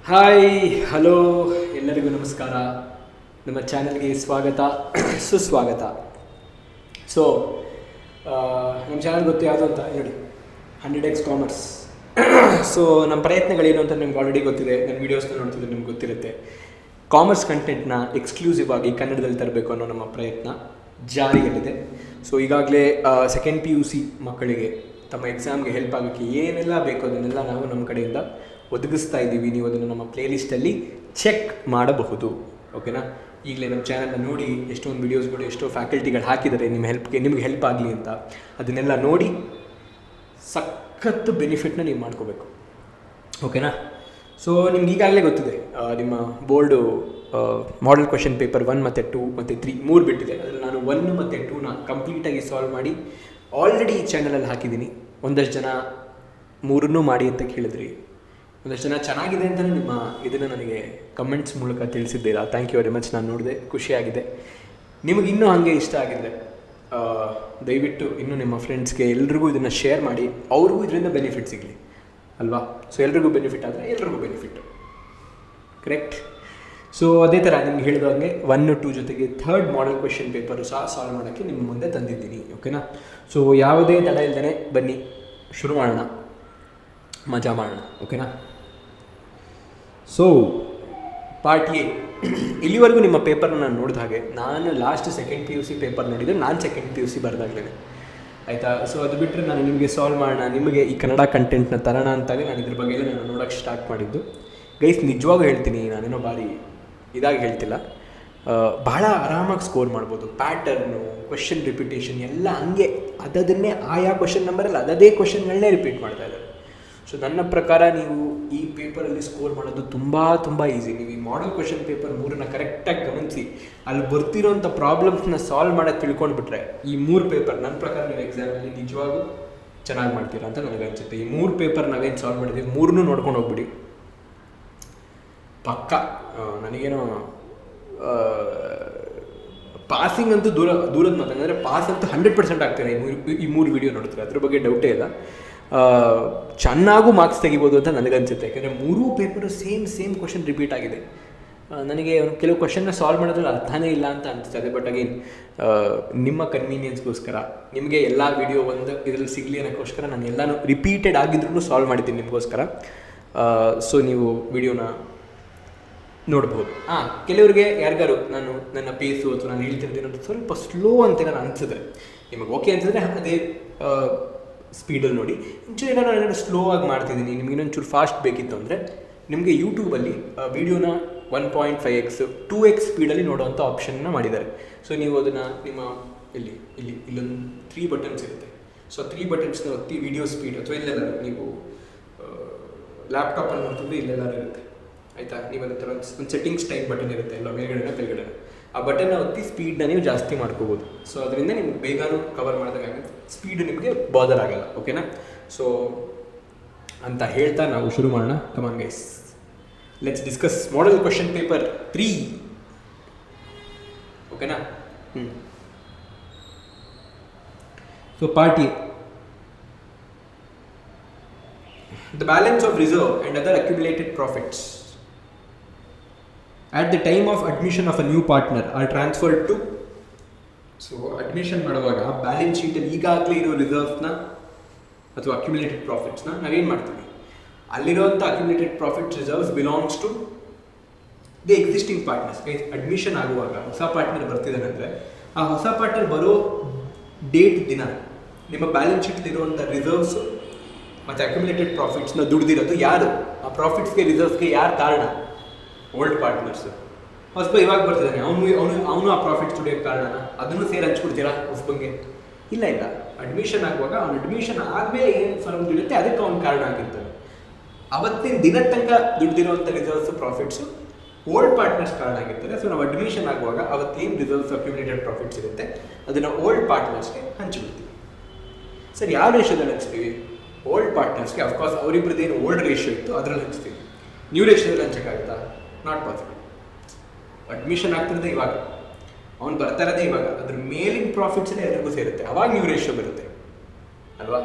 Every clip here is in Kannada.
ಹಾಯ್ ಹಲೋ ಎಲ್ಲರಿಗೂ ನಮಸ್ಕಾರ. ನಮ್ಮ ಚಾನಲ್ಗೆ ಸ್ವಾಗತ ಸುಸ್ವಾಗತ. ಸೊ ನಮ್ಮ ಚಾನಲ್ ಗೊತ್ತು ಯಾವುದು ಅಂತ ನೋಡಿ, 100x ಕಾಮರ್ಸ್. ಸೊ ನಮ್ಮ ಪ್ರಯತ್ನಗಳೇನು ಅಂತ ನಿಮ್ಗೆ ಆಲ್ರೆಡಿ ಗೊತ್ತಿದೆ, ನನ್ನ ವೀಡಿಯೋಸ್ನ ನೋಡ್ತಿದ್ರೆ ನಿಮ್ಗೆ ಗೊತ್ತಿರುತ್ತೆ. ಕಾಮರ್ಸ್ ಕಂಟೆಂಟ್ನ ಎಕ್ಸ್ಕ್ಲೂಸಿವ್ ಆಗಿ ಕನ್ನಡದಲ್ಲಿ ತರಬೇಕು ಅನ್ನೋ ನಮ್ಮ ಪ್ರಯತ್ನ ಜಾರಿಯಲ್ಲಿದೆ. ಸೊ ಈಗಾಗಲೇ ಸೆಕೆಂಡ್ PUC ಮಕ್ಕಳಿಗೆ ತಮ್ಮ ಎಕ್ಸಾಮ್ಗೆ ಹೆಲ್ಪ್ ಆಗೋಕ್ಕೆ ಏನೆಲ್ಲ ಬೇಕು ಅದನ್ನೆಲ್ಲ ನಾವು ನಮ್ಮ ಕಡೆಯಿಂದ ಒದಗಿಸ್ತಾ ಇದ್ದೀವಿ. ನೀವು ಅದನ್ನು ನಮ್ಮ ಪ್ಲೇಲಿಸ್ಟಲ್ಲಿ ಚೆಕ್ ಮಾಡಬಹುದು. ಓಕೆನಾ? ಈಗಲೇ ನಮ್ಮ ಚಾನಲ್ನ ನೋಡಿ ಎಷ್ಟೊಂದು ವೀಡಿಯೋಸ್ಗಳು ಎಷ್ಟೋ ಫ್ಯಾಕಲ್ಟಿಗಳು ಹಾಕಿದ್ದಾರೆ ನಿಮಗೆ ಹೆಲ್ಪ್ ಆಗಲಿ ಅಂತ. ಅದನ್ನೆಲ್ಲ ನೋಡಿ ಸಖತ್ತು ಬೆನಿಫಿಟ್ನ ನೀವು ಮಾಡ್ಕೋಬೇಕು. ಓಕೆನಾ? ಸೊ ನಿಮ್ಗೆ ಈಗಾಗಲೇ ಗೊತ್ತಿದೆ, ನಿಮ್ಮ ಬೋರ್ಡು ಮಾಡೆಲ್ ಕ್ವೆಶನ್ ಪೇಪರ್ 1 ಮತ್ತು 2 ಮತ್ತು 3 3 ಬಿಟ್ಟಿದೆ. ಅದರಲ್ಲಿ ನಾನು 1 ಮತ್ತು 2ನ ಕಂಪ್ಲೀಟಾಗಿ ಸಾಲ್ವ್ ಮಾಡಿ ಆಲ್ರೆಡಿ ಈ ಚಾನಲಲ್ಲಿ ಹಾಕಿದ್ದೀನಿ. ಒಂದಷ್ಟು ಜನ 3 ಮಾಡಿ ಅಂತ ಕೇಳಿದ್ರಿ, ಒಂದಷ್ಟು ಜನ ಚೆನ್ನಾಗಿದೆ ಅಂತ ನಿಮ್ಮ ಇದನ್ನು ನನಗೆ ಕಮೆಂಟ್ಸ್ ಮೂಲಕ ತಿಳಿಸಿದ್ದೀರಾ. Thank you very much. ನಾನು ನೋಡಿದೆ, ಖುಷಿಯಾಗಿದೆ. ನಿಮಗೆ ಇನ್ನೂ ಹಾಗೆ ಇಷ್ಟ ಆಗಿದ್ದರೆ ದಯವಿಟ್ಟು ಇನ್ನೂ ನಿಮ್ಮ ಫ್ರೆಂಡ್ಸ್ಗೆ ಎಲ್ರಿಗೂ ಇದನ್ನು ಶೇರ್ ಮಾಡಿ, ಅವ್ರಿಗೂ ಇದರಿಂದ ಬೆನಿಫಿಟ್ ಸಿಗಲಿ ಅಲ್ವಾ? ಸೊ ಎಲ್ರಿಗೂ ಬೆನಿಫಿಟ್ ಆದರೆ ಎಲ್ರಿಗೂ ಬೆನಿಫಿಟ್ಟು, ಕರೆಕ್ಟ್? ಸೊ ಅದೇ ಥರ ನಿಮ್ಗೆ ಹೇಳಿದಂಗೆ 1, 2 ಜೊತೆಗೆ 3rd ಮಾಡೆಲ್ ಕ್ವೆಶನ್ ಪೇಪರು ಸಹ ಸಾಲ್ವ್ ಮಾಡೋಕ್ಕೆ ನಿಮ್ಮ ಮುಂದೆ ತಂದಿದ್ದೀನಿ. ಓಕೆನಾ? ಸೊ ಯಾವುದೇ ತಡ ಇಲ್ಲದೇ ಬನ್ನಿ, ಶುರು ಮಾಡೋಣ, ಮಜಾ ಮಾಡೋಣ. ಓಕೆನಾ? So part A. ಇಲ್ಲಿವರೆಗೂ ನಿಮ್ಮ ಪೇಪರ್ನ ನಾನು ನೋಡಿದ ಹಾಗೆ, ನಾನು ಲಾಸ್ಟ್ ಸೆಕೆಂಡ್ PUC ಪೇಪರ್ ನೋಡಿದರೆ ನಾನು ಸೆಕೆಂಡ್ PUC ಬರೆದಾಗಲೇ ಆಯಿತಾ. ಸೊ ಅದು ಬಿಟ್ಟರೆ ನಾನು ನಿಮಗೆ ಸಾಲ್ವ್ ಮಾಡೋಣ, ನಿಮಗೆ ಈ ಕನ್ನಡ ಕಂಟೆಂಟ್ನ ತರೋಣ ಅಂತಾಗಲೇ ನಾನು ಇದ್ರ ಬಗ್ಗೆ ನಾನು ನೋಡೋಕ್ಕೆ ಸ್ಟಾರ್ಟ್ ಮಾಡಿದ್ದು. ಗೈಸ್, ನಿಜವಾಗೂ ಹೇಳ್ತೀನಿ, ನಾನೇನೋ ಭಾರಿ ಇದಾಗಿ ಹೇಳ್ತಿಲ್ಲ, ಭಾಳ ಆರಾಮಾಗಿ ಸ್ಕೋರ್ ಮಾಡ್ಬೋದು. ಪ್ಯಾಟರ್ನು, ಕ್ವೆಶನ್ ರಿಪಿಟೇಷನ್ ಎಲ್ಲ ಹಂಗೆ ಅದನ್ನೇ ಆಯಾ ಕ್ವೆಶನ್ ನಂಬರಲ್ಲಿ ಅದೇ ಕ್ವೆಶನ್ಗಳನ್ನೇ ರಿಪೀಟ್ ಮಾಡ್ತಾ ಇದ್ದಾರೆ. ಸೊ ನನ್ನ ಪ್ರಕಾರ ನೀವು ಈ ಪೇಪರಲ್ಲಿ ಸ್ಕೋರ್ ಮಾಡೋದು ತುಂಬ ಈಸಿ. ನೀವು ಈ ಮಾಡೆಲ್ ಕ್ವೆಶನ್ ಪೇಪರ್ 3ನ ಕರೆಕ್ಟಾಗಿ ಗಮನಿಸಿ, ಅಲ್ಲಿ ಬರ್ತಿರೋಂಥ ಪ್ರಾಬ್ಲಮ್ಸ್ನ ಸಾಲ್ವ್ ಮಾಡೋಕ್ಕೆ ತಿಳ್ಕೊಂಡ್ಬಿಟ್ರೆ ಈ 3 ಪೇಪರ್ ನನ್ನ ಪ್ರಕಾರ ನೀವು ಎಕ್ಸಾಮಲ್ಲಿ ನಿಜವಾಗೂ ಚೆನ್ನಾಗಿ ಮಾಡ್ತೀರಾ ಅಂತ ನನಗೆ ಅನಿಸುತ್ತೆ. ಈ 3 ಪೇಪರ್ ನಾವೇನು ಸಾಲ್ವ್ ಮಾಡಿದ್ದೀವಿ 3ನೂ ನೋಡ್ಕೊಂಡು ಹೋಗ್ಬಿಡಿ, ಪಕ್ಕ. ನನಗೇನೋ ಪಾಸಿಂಗ್ ಅಂತೂ ದೂರದ ಮಾತಂದರೆ ಪಾಸ್ ಅಂತೂ 100% ಆಗ್ತೀರಾ ಈ 3 ವಿಡಿಯೋ ನೋಡ್ತಾರೆ, ಅದ್ರ ಬಗ್ಗೆ ಡೌಟೇ ಇಲ್ಲ. ಚೆನ್ನಾಗೂ ಮಾರ್ಕ್ಸ್ ತೆಗಿಬೋದು ಅಂತ ನನಗನ್ಸುತ್ತೆ. ಯಾಕೆಂದರೆ 3 ಪೇಪರು ಸೇಮ್ ಕ್ವಶನ್ ರಿಪೀಟ್ ಆಗಿದೆ. ನನಗೆ ಕೆಲವು ಕ್ವಶನ್ನ ಸಾಲ್ವ್ ಮಾಡೋದ್ರಲ್ಲಿ ಅರ್ಥನೇ ಇಲ್ಲ ಅಂತ ಅನಿಸ್ತದೆ. ಬಟ್ ಅಗೇನ್, ನಿಮ್ಮ ಕನ್ವೀನಿಯನ್ಸ್ಗೋಸ್ಕರ ನಿಮಗೆ ಎಲ್ಲ ವಿಡಿಯೋ ಒಂದು ಇದರಲ್ಲಿ ಸಿಗಲಿ ಅನ್ನೋಕ್ಕೋಸ್ಕರ ನಾನು ಎಲ್ಲನೂ ರಿಪೀಟೆಡ್ ಆಗಿದ್ರೂ ಸಾಲ್ವ್ ಮಾಡಿದ್ದೀನಿ ನಿಮಗೋಸ್ಕರ. ಸೊ ನೀವು ವಿಡಿಯೋನ ನೋಡ್ಬೋದು. ಕೆಲವರಿಗೆ ಯಾರಿಗಾರು ನಾನು ನನ್ನ ಪೇಸು ಅಥವಾ ನಾನು ಹೇಳ್ತಿರ್ತೀನಿ ಸ್ವಲ್ಪ ಸ್ಲೋ ಅಂತ ನಾನು ಅನಿಸಿದ್ರೆ, ನಿಮಗೆ ಓಕೆ ಅನಿಸಿದ್ರೆ ಅದೇ ಸ್ಪೀಡಲ್ಲಿ ನೋಡಿ. ಒಂಚೂರು ಏನಾದ್ರು ಸ್ಲೋ ಆಗಿ ಮಾಡ್ತಿದ್ದೀನಿ, ನಿಮ್ಗೆ ಇನ್ನೊಂಚೂರು ಫಾಸ್ಟ್ ಬೇಕಿತ್ತು ಅಂದರೆ ನಿಮಗೆ ಯೂಟ್ಯೂಬಲ್ಲಿ ವೀಡಿಯೋನ 1.5x 2x ಸ್ಪೀಡಲ್ಲಿ ನೋಡೋವಂಥ ಆಪ್ಷನ್ನ ಮಾಡಿದ್ದಾರೆ. ಸೊ ನೀವು ಅದನ್ನು ನಿಮ್ಮ ಇಲ್ಲೊಂದು 3 ಬಟನ್ಸ್ ಇರುತ್ತೆ. ಸೊ 3 ಬಟನ್ಸ್ನ ಒತ್ತಿ ವಿಡಿಯೋ ಸ್ಪೀಡ್ ಅಥವಾ ಇಲ್ಲೆಲ್ಲ ನೀವು ಲ್ಯಾಪ್ಟಾಪಲ್ಲಿ ನೋಡ್ತಿದ್ರೆ ಇಲ್ಲೆಲ್ಲರೂ ಇರುತ್ತೆ, ಆಯಿತಾ? ನೀವು ಅದ್ರ ಥರ ಒಂದು ಸೆಟ್ಟಿಂಗ್ಸ್ ಟೈಪ್ ಬಟನ್ ಇರುತ್ತೆ, ಎಲ್ಲ ಮೇಲ್ಗಡೆನ ಕೆಳಗಡೆ. ಆ ಬಟನ್ನ ಒತ್ತಿ ಸ್ಪೀಡನ್ನ ನೀವು ಜಾಸ್ತಿ ಮಾಡ್ಕೋಬೋದು. ಸೊ ಅದರಿಂದ ನಿಮ್ಗೆ ಬೇಗನೂ ಕವರ್ ಮಾಡೋದಾಗುತ್ತೆ, ಸ್ಪೀಡು ನಿಮಗೆ ಬಾದರ್ ಆಗಲ್ಲ. ಓಕೆನಾ? ಸೊ ಅಂತ ಹೇಳ್ತಾ ನಾವು ಶುರು ಮಾಡೋಣ. Come on guys, let's discuss model question paper 3. ಓಕೆನಾ? So part A. The balance of reserve and other accumulated profits at the time of admission of a new partner are transferred to. So admission ಮಾಡುವಾಗ ಬ್ಯಾಲೆನ್ಸ್ ಶೀಟಲ್ಲಿ ಈಗಾಗಲೇ ಇರೋ ರಿಸರ್ವ್ಸ್ನ ಅಥವಾ ಅಕ್ಯುಮುಲೇಟೆಡ್ ಪ್ರಾಫಿಟ್ಸ್ನ ನಾವೇನು ಮಾಡ್ತೀವಿ, ಅಲ್ಲಿರುವಂಥ accumulated profits reserves belongs to the existing partners. Admission ಆಗುವಾಗ ಹೊಸ ಪಾರ್ಟ್ನರ್ ಬರ್ತಿದ್ದಾನೆ ಅಂದರೆ ಆ ಹೊಸ ಪಾರ್ಟ್ನರ್ ಬರೋ ಡೇಟ್ ದಿನ ನಿಮ್ಮ ಬ್ಯಾಲೆನ್ಸ್ ಶೀಟಲ್ಲಿರುವಂಥ ರಿಸರ್ವ್ಸು ಮತ್ತು ಅಕ್ಯುಮುಲೇಟೆಡ್ ಪ್ರಾಫಿಟ್ಸ್ನ ದುಡ್ದಿರೋದು ಯಾರು, ಆ ಪ್ರಾಫಿಟ್ಸ್ಗೆ ರಿಸರ್ವ್ಸ್ಗೆ ಯಾರು ಕಾರಣ? Old partners. ಹೊಸಬ ಇವಾಗ ಬರ್ತಿದ್ದಾನೆ, ಅವನು ಆ ಪ್ರಾಫಿಟ್ಸ್ ದುಡಿಯೋಕ್ಕೆ ಕಾರಣನ? ಅದನ್ನು ಸೇರಿ ಹಂಚ್ಕೊಡ್ತೀರಾ ಹೊಸಬಂಗೆ? ಇಲ್ಲ. ಅಡ್ಮಿಷನ್ ಆಗುವಾಗ ಅವ್ನು ಅಡ್ಮಿಷನ್ ಆದಮೇಲೆ ಏನು ಫರ್ಮ್ ದುಡಿಯುತ್ತೆ ಅದಕ್ಕೆ ಅವ್ನು ಕಾರಣ ಆಗಿರ್ತಾನೆ. ಅವತ್ತಿನ ದಿನ ತನಕ ದುಡ್ದಿರೋವಂಥ ರಿಸರ್ವ್ಸು ಪ್ರಾಫಿಟ್ಸು ಓಲ್ಡ್ ಪಾರ್ಟ್ನರ್ಸ್ ಕಾರಣ ಆಗಿರ್ತಾರೆ. ಸೊ ನಾವು ಅಡ್ಮಿಷನ್ ಆಗುವಾಗ ಅವತ್ತೇನು ರಿಸರ್ವ್ಸ್ ಅಕ್ಯುಮುಲೇಟೆಡ್ ಪ್ರಾಫಿಟ್ಸ್ ಇರುತ್ತೆ ಅದನ್ನು ಓಲ್ಡ್ ಪಾರ್ಟ್ನರ್ಸ್ಗೆ ಹಂಚ್ಬಿಡ್ತೀವಿ. ಸರ್, ಯಾವ ರೇಷಿಯೋದಲ್ಲಿ ಹಂಚ್ತೀವಿ? ಓಲ್ಡ್ ಪಾರ್ಟ್ನರ್ಸ್ಗೆ ಅಫ್ಕೋರ್ಸ್ ಅವರಿಬ್ಬರದ್ದೇನು ಓಲ್ಡ್ ರೇಷಿಯೋ ಇತ್ತು ಅದರಲ್ಲಿ ಹಂಚ್ತೀವಿ. ನ್ಯೂ ರೇಷಿಯೋದಲ್ಲಿ ಹಂಚಕ್ಕಾಗುತ್ತಾ? Not possible. ಅಡ್ಮಿಷನ್ ಆಗ್ತಿರೋದೇ ಇವಾಗ, ಅವ್ನು ಬರ್ತಾ ಇರೋದೇ ಇವಾಗ, ಅದ್ರ ಮೇಲಿನ ಪ್ರಾಫಿಟ್ಸೇ ಎಲ್ರಿಗೂ ಸೇರುತ್ತೆ, ಅವಾಗ ನ್ಯೂ ರೇಷಿಯೋ ಬರುತ್ತೆ ಅಲ್ವಾ?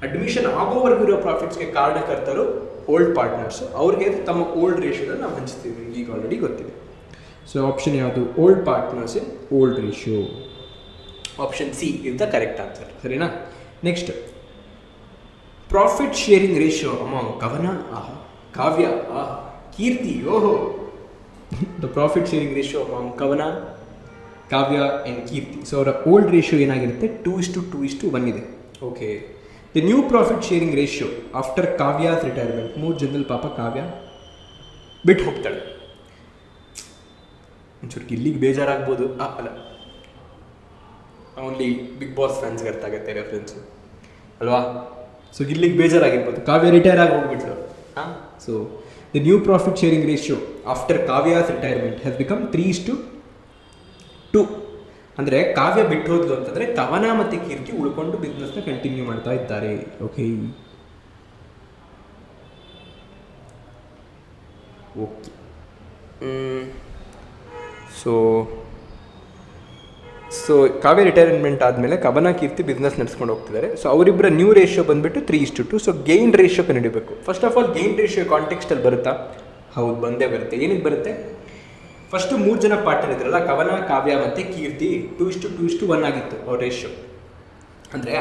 ಅಡ್ಮಿಷನ್ ಆಗೋವರೆಗೂ ಇರೋ ಪ್ರಾಫಿಟ್ಸ್ಗೆ ಕಾರಣಕರ್ತರು ಓಲ್ಡ್ ಪಾರ್ಟ್ನರ್ಸು, ಅವ್ರಿಗೆ ತಮ್ಮ ಓಲ್ಡ್ ರೇಷಿಯೋದಲ್ಲಿ ನಾವು ಹಂಚ್ತೀವಿ, ಈಗ ಆಲ್ರೆಡಿ ಗೊತ್ತಿದೆ. ಸೊ ಆಪ್ಷನ್ ಯಾವುದು? Old partners in old ratio. Option C is the correct answer. ಸರಿನಾ? Next, profit sharing ratio among Kavana, Kavya, Keerthi, ಓಹೋ. The profit sharing ratio among Kavana, Kavya and Keerthi. So ಅವರ ಓಲ್ಡ್ ರೇಷಿಯೋ ಏನಾಗಿರುತ್ತೆ? 2:2:1 ಇದೆ. Okay. The new profit sharing ratio after Kavya's retirement. 3 ಜನದಲ್ಲಿ ಪಾಪ ಕಾವ್ಯ ಬಿಟ್ಟು ಹೋಗ್ತಾಳೆ. ಒಂಚೂರು ಇಲ್ಲಿಗೆ ಬೇಜಾರಾಗ್ಬೋದು, ಅಲ್ಲ, ಓನ್ಲಿ ಬಿಗ್ ಬಾಸ್ ಫ್ಯಾನ್ಸ್ಗೆ ಅರ್ಥ ಆಗುತ್ತೆ ರೆಫರೆನ್ಸು ಅಲ್ವಾ? ಸೊ ಇಲ್ಲಿಗೆ ಬೇಜಾರಾಗಿರ್ಬೋದು, ಕಾವ್ಯ ರಿಟೈರ್ ಆಗಿ ಹೋಗ್ಬಿಟ್ಲು. So the new profit sharing ratio after Kavya's retirement has become 3:2. ಅಂದರೆ ಕಾವ್ಯ ಬಿಟ್ಟು ಹೋದ್ಲು ಅಂತಂದರೆ ಕವನ ಮತ್ತು ಕೀರ್ತಿ ಉಳ್ಕೊಂಡು ಬಿಸ್ನೆಸ್ನ ಕಂಟಿನ್ಯೂ ಮಾಡ್ತಾ ಇದ್ದಾರೆ. ಓಕೆ. ಓಕೆ. ಸೊ ಕಾವ್ಯ ರಿಟೈರ್ಮೆಂಟ್ ಆದಮೇಲೆ ಕವನ ಕೀರ್ತಿ ಬಿಸ್ನೆಸ್ ನಡೆಸ್ಕೊಂಡು ಹೋಗ್ತಿದ್ದಾರೆ. ಸೊ ಅವರಿಬ್ಬರ ನ್ಯೂ ರೇಷಿಯೋ ಬಂದುಬಿಟ್ಟು 3:2. ಸೊ ಗೇನ್ ರೇಷಿಯೋ ಕಂಡುಹಿಡಬೇಕು. First of all gain ratio ಕಾಂಟೆಕ್ಸ್ಟಲ್ಲಿ ಬರುತ್ತಾ? ಹೌದು, ಬಂದೇ ಬರುತ್ತೆ. ಏನಕ್ಕೆ ಬರುತ್ತೆ? ಫಸ್ಟು 3 ಜನ ಪಾರ್ಟ್ನರ್ ಇದ್ರಲ್ಲ, ಕವನ, ಕಾವ್ಯ ಮತ್ತು ಕೀರ್ತಿ, 2:2:1 ಆಗಿತ್ತು ಅವ್ರ ರೇಷಿಯೋ. ಅಂದರೆ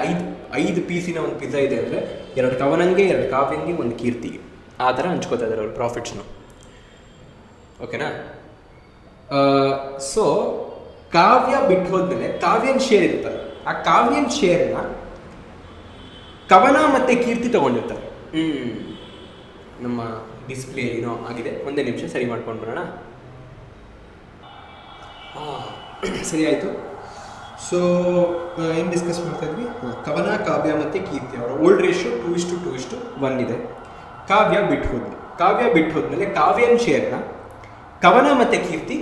5 ಪೀಸಿನ ಒಂದು ಪಿಜ್ಜಾ ಇದೆ ಅಂದರೆ 2 ಕವನಂಗೆ, 2 ಕಾವ್ಯಂಗೆ, 1 ಕೀರ್ತಿಗೆ, ಆ ಥರ ಹಂಚ್ಕೋತಾ ಇದ್ದಾರೆ ಅವ್ರ ಪ್ರಾಫಿಟ್ಸ್ನು. ಓಕೆನಾ? ಸೊ ಕಾವ್ಯ ಬಿಟ್ಟು ಹೋದ್ಮೇಲೆ ಕಾವ್ಯನ್ ಶೇರ್ ಇರ್ತಾರೆ. ಆ ಕಾವ್ಯನ್ ಶೇರ್ನ ಕವನ ಮತ್ತು ಕೀರ್ತಿ ತೊಗೊಂಡಿರ್ತಾರೆ. ನಮ್ಮ ಡಿಸ್ಪ್ಲೇ ಏನೋ ಆಗಿದೆ, ಒಂದೇ ನಿಮಿಷ ಸರಿ ಮಾಡ್ಕೊಂಡು ಬರೋಣ. ಸರಿ ಆಯಿತು. ಸೊ ಏನು ಡಿಸ್ಕಸ್ ಮಾಡ್ತಾ ಇದ್ವಿ? ಕವನ, ಕಾವ್ಯ ಮತ್ತು ಕೀರ್ತಿ ಅವರ ಓಲ್ಡ್ ರೇಷಿಯೋ 2:2:1 ಇದೆ. ಕಾವ್ಯ ಬಿಟ್ಟು ಹೋದ್ಲು. ಕಾವ್ಯ ಬಿಟ್ಟು ಹೋದ್ಮೇಲೆ ಕಾವ್ಯನ್ ಶೇರ್ನ ಕವನ ಮತ್ತು ಕೀರ್ತಿ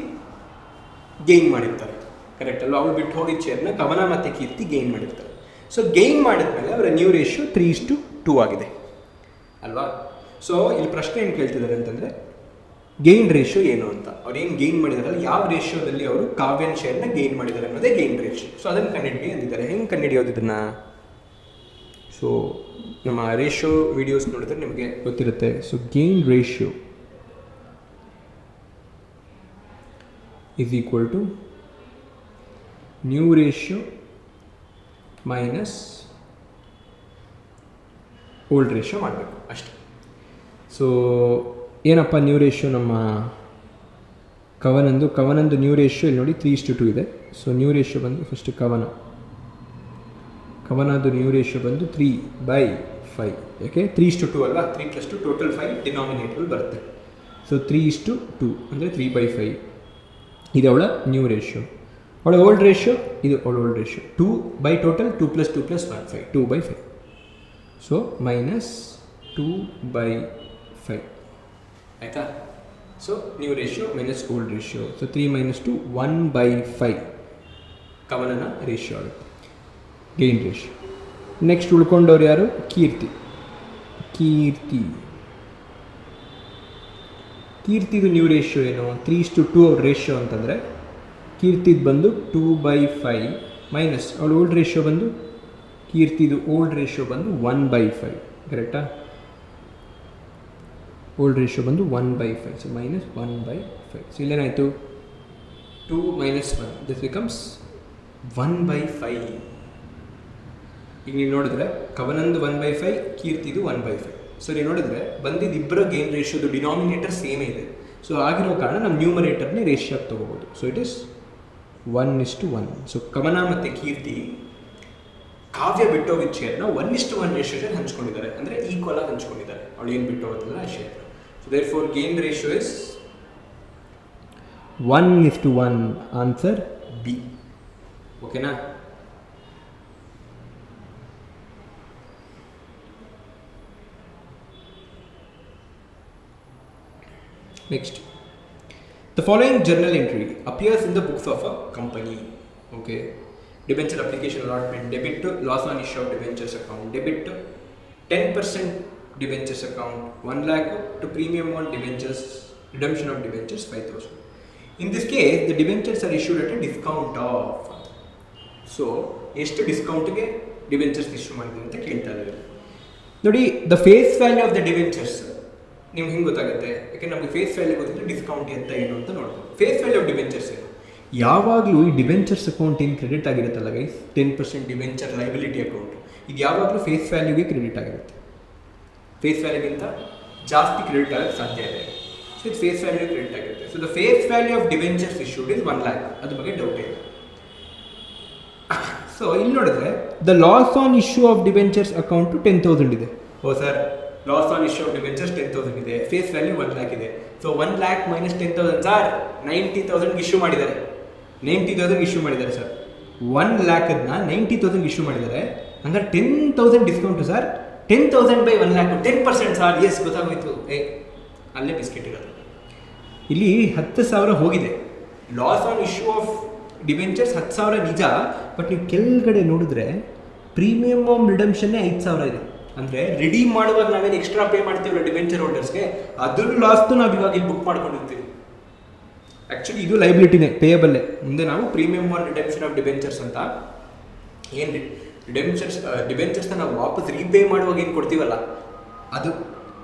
ಗೇನ್ ಮಾಡಿರ್ತಾರೆ. ಕರೆಕ್ಟ್ ಅಲ್ವಾ? ಅವಳು ಬಿಟ್ಟು ಹೋಗಿದ್ದ ಶೇರ್ನ ಕವನ ಮತ್ತು ಕೀರ್ತಿ ಗೇನ್ ಮಾಡಿರ್ತಾರೆ. ಸೊ ಗೇನ್ ಮಾಡಿದ್ಮೇಲೆ ಅವರ ನ್ಯೂ ರೇಷಿಯೋ 3:2 ಆಗಿದೆ ಅಲ್ವಾ? ಸೊ ಇಲ್ಲಿ ಪ್ರಶ್ನೆ ಏನು ಕೇಳ್ತಿದ್ದಾರೆ ಅಂತಂದರೆ ಗೇನ್ ರೇಷಿಯೋ ಏನು ಅಂತ. ಅವ್ರು ಏನು ಗೇನ್ ಮಾಡಿದಾರಲ್ಲ, ಯಾವ ರೇಷಿಯೋದಲ್ಲಿ ಅವರು ಕಾವ್ಯನ್ ಶೇರ್ನ ಗೇನ್ ಮಾಡಿದ್ದಾರೆ ಅನ್ನೋದೇ ಗೇನ್ ರೇಷಿಯೋ. ಸೊ ಅದನ್ನು ಕಂಡುಹಿಡಿ ಅಂದಿದ್ದಾರೆ. ಹೆಂಗೆ ಕಂಡುಹಿಡಿಯೋದು ಇದನ್ನು? ಸೊ ನಮ್ಮ ರೇಷಿಯೋ ವಿಡಿಯೋಸ್ ನೋಡಿದ್ರೆ ನಿಮಗೆ ಗೊತ್ತಿರುತ್ತೆ. So gain ratio is equal to new ratio minus old ratio ಮಾಡಬೇಕು ಅಷ್ಟೇ. ಸೊ ಏನಪ್ಪ ನ್ಯೂ ರೇಷಿಯೋ? ನಮ್ಮ ಕವನಂದು ನ್ಯೂ ರೇಷಿಯೋ ಇಲ್ಲಿ ನೋಡಿ 3:2 ಇದೆ. ಸೊ ನ್ಯೂ ರೇಷಿಯೋ ಬಂದು ಫಸ್ಟ್ ಕವನದು ನ್ಯೂ ರೇಷಿಯೋ ಬಂದು 3/5. ಯಾಕೆ 3:2 ಅಲ್ವಾ? 3 + 2 ಟೋಟಲ್ 5 ಡಿನಾಮಿನೇಟರ್ ಬರುತ್ತೆ. ಸೊ 3:2 ಅಂದರೆ 3/5 ಇದು ಅವಳ ನ್ಯೂ ರೇಷಿಯೋ. ಅವಳ ಓಲ್ಡ್ ರೇಷಿಯೋ ಇದು ಅವಳ old ratio 2 by total 2 + 2 + 1 5 2/5. So -2/5 ಆಯಿತಾ? So new ratio minus old ratio. So 3 - 2 1/5 ಕವನನ ರೇಷಿಯೋ ಆಗುತ್ತೆ, ಗೇನ್ ರೇಷಿಯೋ. ನೆಕ್ಸ್ಟ್ ಉಳ್ಕೊಂಡವ್ರು ಯಾರು? ಕೀರ್ತಿದು ನ್ಯೂ ರೇಷಿಯೋ ಏನು? 3:2 ಅವ್ರ ರೇಷಿಯೋ ಅಂತಂದರೆ ಕೀರ್ತಿದು ಬಂದು 2/5 ಮೈನಸ್ ಅವಳ ಓಲ್ಡ್ ರೇಷಿಯೋ ಬಂದು ಕೀರ್ತಿದು ಓಲ್ಡ್ ರೇಷಿಯೋ ಬಂದು 1/5. ಕರೆಕ್ಟಾ? ಓಲ್ಡ್ ರೇಷಿಯೋ ಬಂದು 1/5. ಸೊ -1/5. ಸೊ ಇಲ್ಲೇನಾಯಿತು? 2 - 1 this becomes 1/5. ಈಗ ನೀವು ನೋಡಿದ್ರೆ ಕವನಂದು 1/5, ಕೀರ್ತಿದು 1/5. ಸೊ ನೀವು ನೋಡಿದ್ರೆ ಬಂದಿದ್ದು ಇಬ್ಬರ ಗೇನ್ ರೇಷಿಯೋದು ಡಿನಾಮಿನೇಟರ್ ಸೇಮೇ ಇದೆ. ಸೊ ಆಗಿರೋ ಕಾರಣ ನಮ್ಮ ನ್ಯೂಮರೇಟರ್ನೇ ರೇಷಿಯೋ ತೊಗೋಬೋದು. So it is 1:1. ಸೊ ಕವನ ಮತ್ತು ಕೀರ್ತಿ ಕಾವ್ಯ ಬಿಟ್ಟೋಗಿದ್ದ ಶೇರ್ನ 1:1 ರೇಷಿಯೋದಲ್ಲಿ ಹಂಚ್ಕೊಂಡಿದ್ದಾರೆ, ಅಂದರೆ ಈಕ್ವಲ್ ಆಗಿ ಹಂಚ್ಕೊಂಡಿದ್ದಾರೆ. ಅವಳು ಏನು ಬಿಟ್ಟು ಹೋಗೋದಿಲ್ಲ ಆ share. So therefore gain ratio is 1:1. Answer B. ಓಕೆನಾ? Next, the following journal entry appears in the books of a company. Okay, debenture application allotment, debit to loss on issue of debentures account, debit to 10% debentures account, 1 lakh to premium on debentures, redemption of debentures 5,000. In this case, the debentures are issued at a discount of. So, ಎಷ್ಟು ಡಿಸ್ಕೌಂಟ್ಗೆ ಡಿಬೆಂಚರ್ಸ್ ಇಶ್ಯೂ ಮಾಡಿದೆ ಅಂತ ಕೇಳ್ತಾ ಇದ್ದಾರೆ ನೋಡಿ. The face value of the debentures ನಿಮ್ಗೆ ಹೆಂಗೆ ಗೊತ್ತಾಗುತ್ತೆ? ಯಾಕೆಂದ್ರೆ ನಮಗೆ ಫೇಸ್ ವ್ಯಾಲ್ಯೂ ಗೊತ್ತಿದ್ರೆ ಡಿಸ್ಕೌಂಟ್ ಅಂತ ಏನು ಅಂತ ನೋಡ್ಬೋದು. ಫೇಸ್ ವ್ಯಾಲ್ಯೂ ಆಫ್ ಡಿಬೆಂಚರ್ಸ್ ಏನು? ಯಾವಾಗಲೂ ಈ ಡಿಬೆಂಚರ್ಸ್ ಅಕೌಂಟ್ ಏನು ಕ್ರೆಡಿಟ್ ಆಗಿರುತ್ತಲ್ಲ ಗೈಸ್, 10% ಡಿಬೆಂಚರ್ ಲೈಬಿಲಿಟಿ ಅಕೌಂಟ್, ಇದು ಯಾವಾಗಲೂ ಫೇಸ್ ವ್ಯಾಲ್ಯೂಗೆ ಕ್ರೆಡಿಟ್ ಆಗಿರುತ್ತೆ. ಫೇಸ್ ವ್ಯಾಲ್ಯೂಗಿಂತ ಜಾಸ್ತಿ ಕ್ರೆಡಿಟ್ ಆಗೋಕ್ಕೆ ಸಾಧ್ಯ ಇದೆ. ಸೊ ಇದು ಫೇಸ್ ವ್ಯಾಲ್ಯೂ ಕ್ರೆಡಿಟ್ ಆಗಿರುತ್ತೆ. So the face value of debentures issued is 1 lakh. ಅದ್ರ ಬಗ್ಗೆ ಡೌಟ್ ಇಲ್ಲ. ಸೊ ಇಲ್ಲಿ ನೋಡಿದ್ರೆ the loss on issue of debentures account 10,000 ಇದೆ. Oh sir, loss on issue of debentures 10,000 ಇದೆ, ಫೇಸ್ ವ್ಯಾಲ್ಯೂ 1 lakh ಇದೆ. So 1 lakh minus 10,000 sir 90,000 issue ಮಾಡಿದ್ದಾರೆ. 90,000 ಇಶ್ಯೂ ಮಾಡಿದ್ದಾರೆ ಸರ್. 1 lakh-ನ 90,000 ಇಶ್ಯೂ ಮಾಡಿದ್ದಾರೆ. ಹಂಗಾರೆ 10,000 discount sir. 10,000 by 1 lakh 10% sir. Yes, ಗೊತ್ತಾಗೋಯ್ತು. ಅಲ್ಲೇ ಬಿಸ್ಕೆಟ್ ಇರೋದು. ಇಲ್ಲಿ 10,000 ಹೋಗಿದೆ. Loss on issue of debentures 10,000 ನಿಜ. ಬಟ್ ನೀವು ಕೆಳಗಡೆ ನೋಡಿದ್ರೆ ಪ್ರೀಮಿಯಮ್ ಆಮ್ ರಿಡಮ್ಷನ್ನೇ 5,000 ಇದೆ. ಅಂದರೆ ರಿಡೀಮ್ ಮಾಡುವಾಗ ನಾವೇನು ಎಕ್ಸ್ಟ್ರಾ ಪೇ ಮಾಡ್ತೀವಲ್ಲ ಡಿಬೆಂಚರ್ ಹೋಲ್ಡರ್ಸ್ಗೆ, ಅದ್ರ ಲಾಸ್ತು ನಾವು ಇವಾಗ ಇಲ್ಲಿ ಬುಕ್ ಮಾಡ್ಕೊಂಡಿರ್ತೀವಿ. ಆ್ಯಕ್ಚುಲಿ ಇದು ಲೈಬಿಲಿಟಿನೇ, ಪೇಯಬಲ್ಲೇ. ಮುಂದೆ ನಾವು premium on redemption of debentures ಅಂತ ಏನು ಡಿಬೆಂಚರ್ಸ್ನ ನಾವು ವಾಪಸ್ ರೀಪೇ ಮಾಡುವಾಗ ಏನು ಕೊಡ್ತೀವಲ್ಲ, ಅದು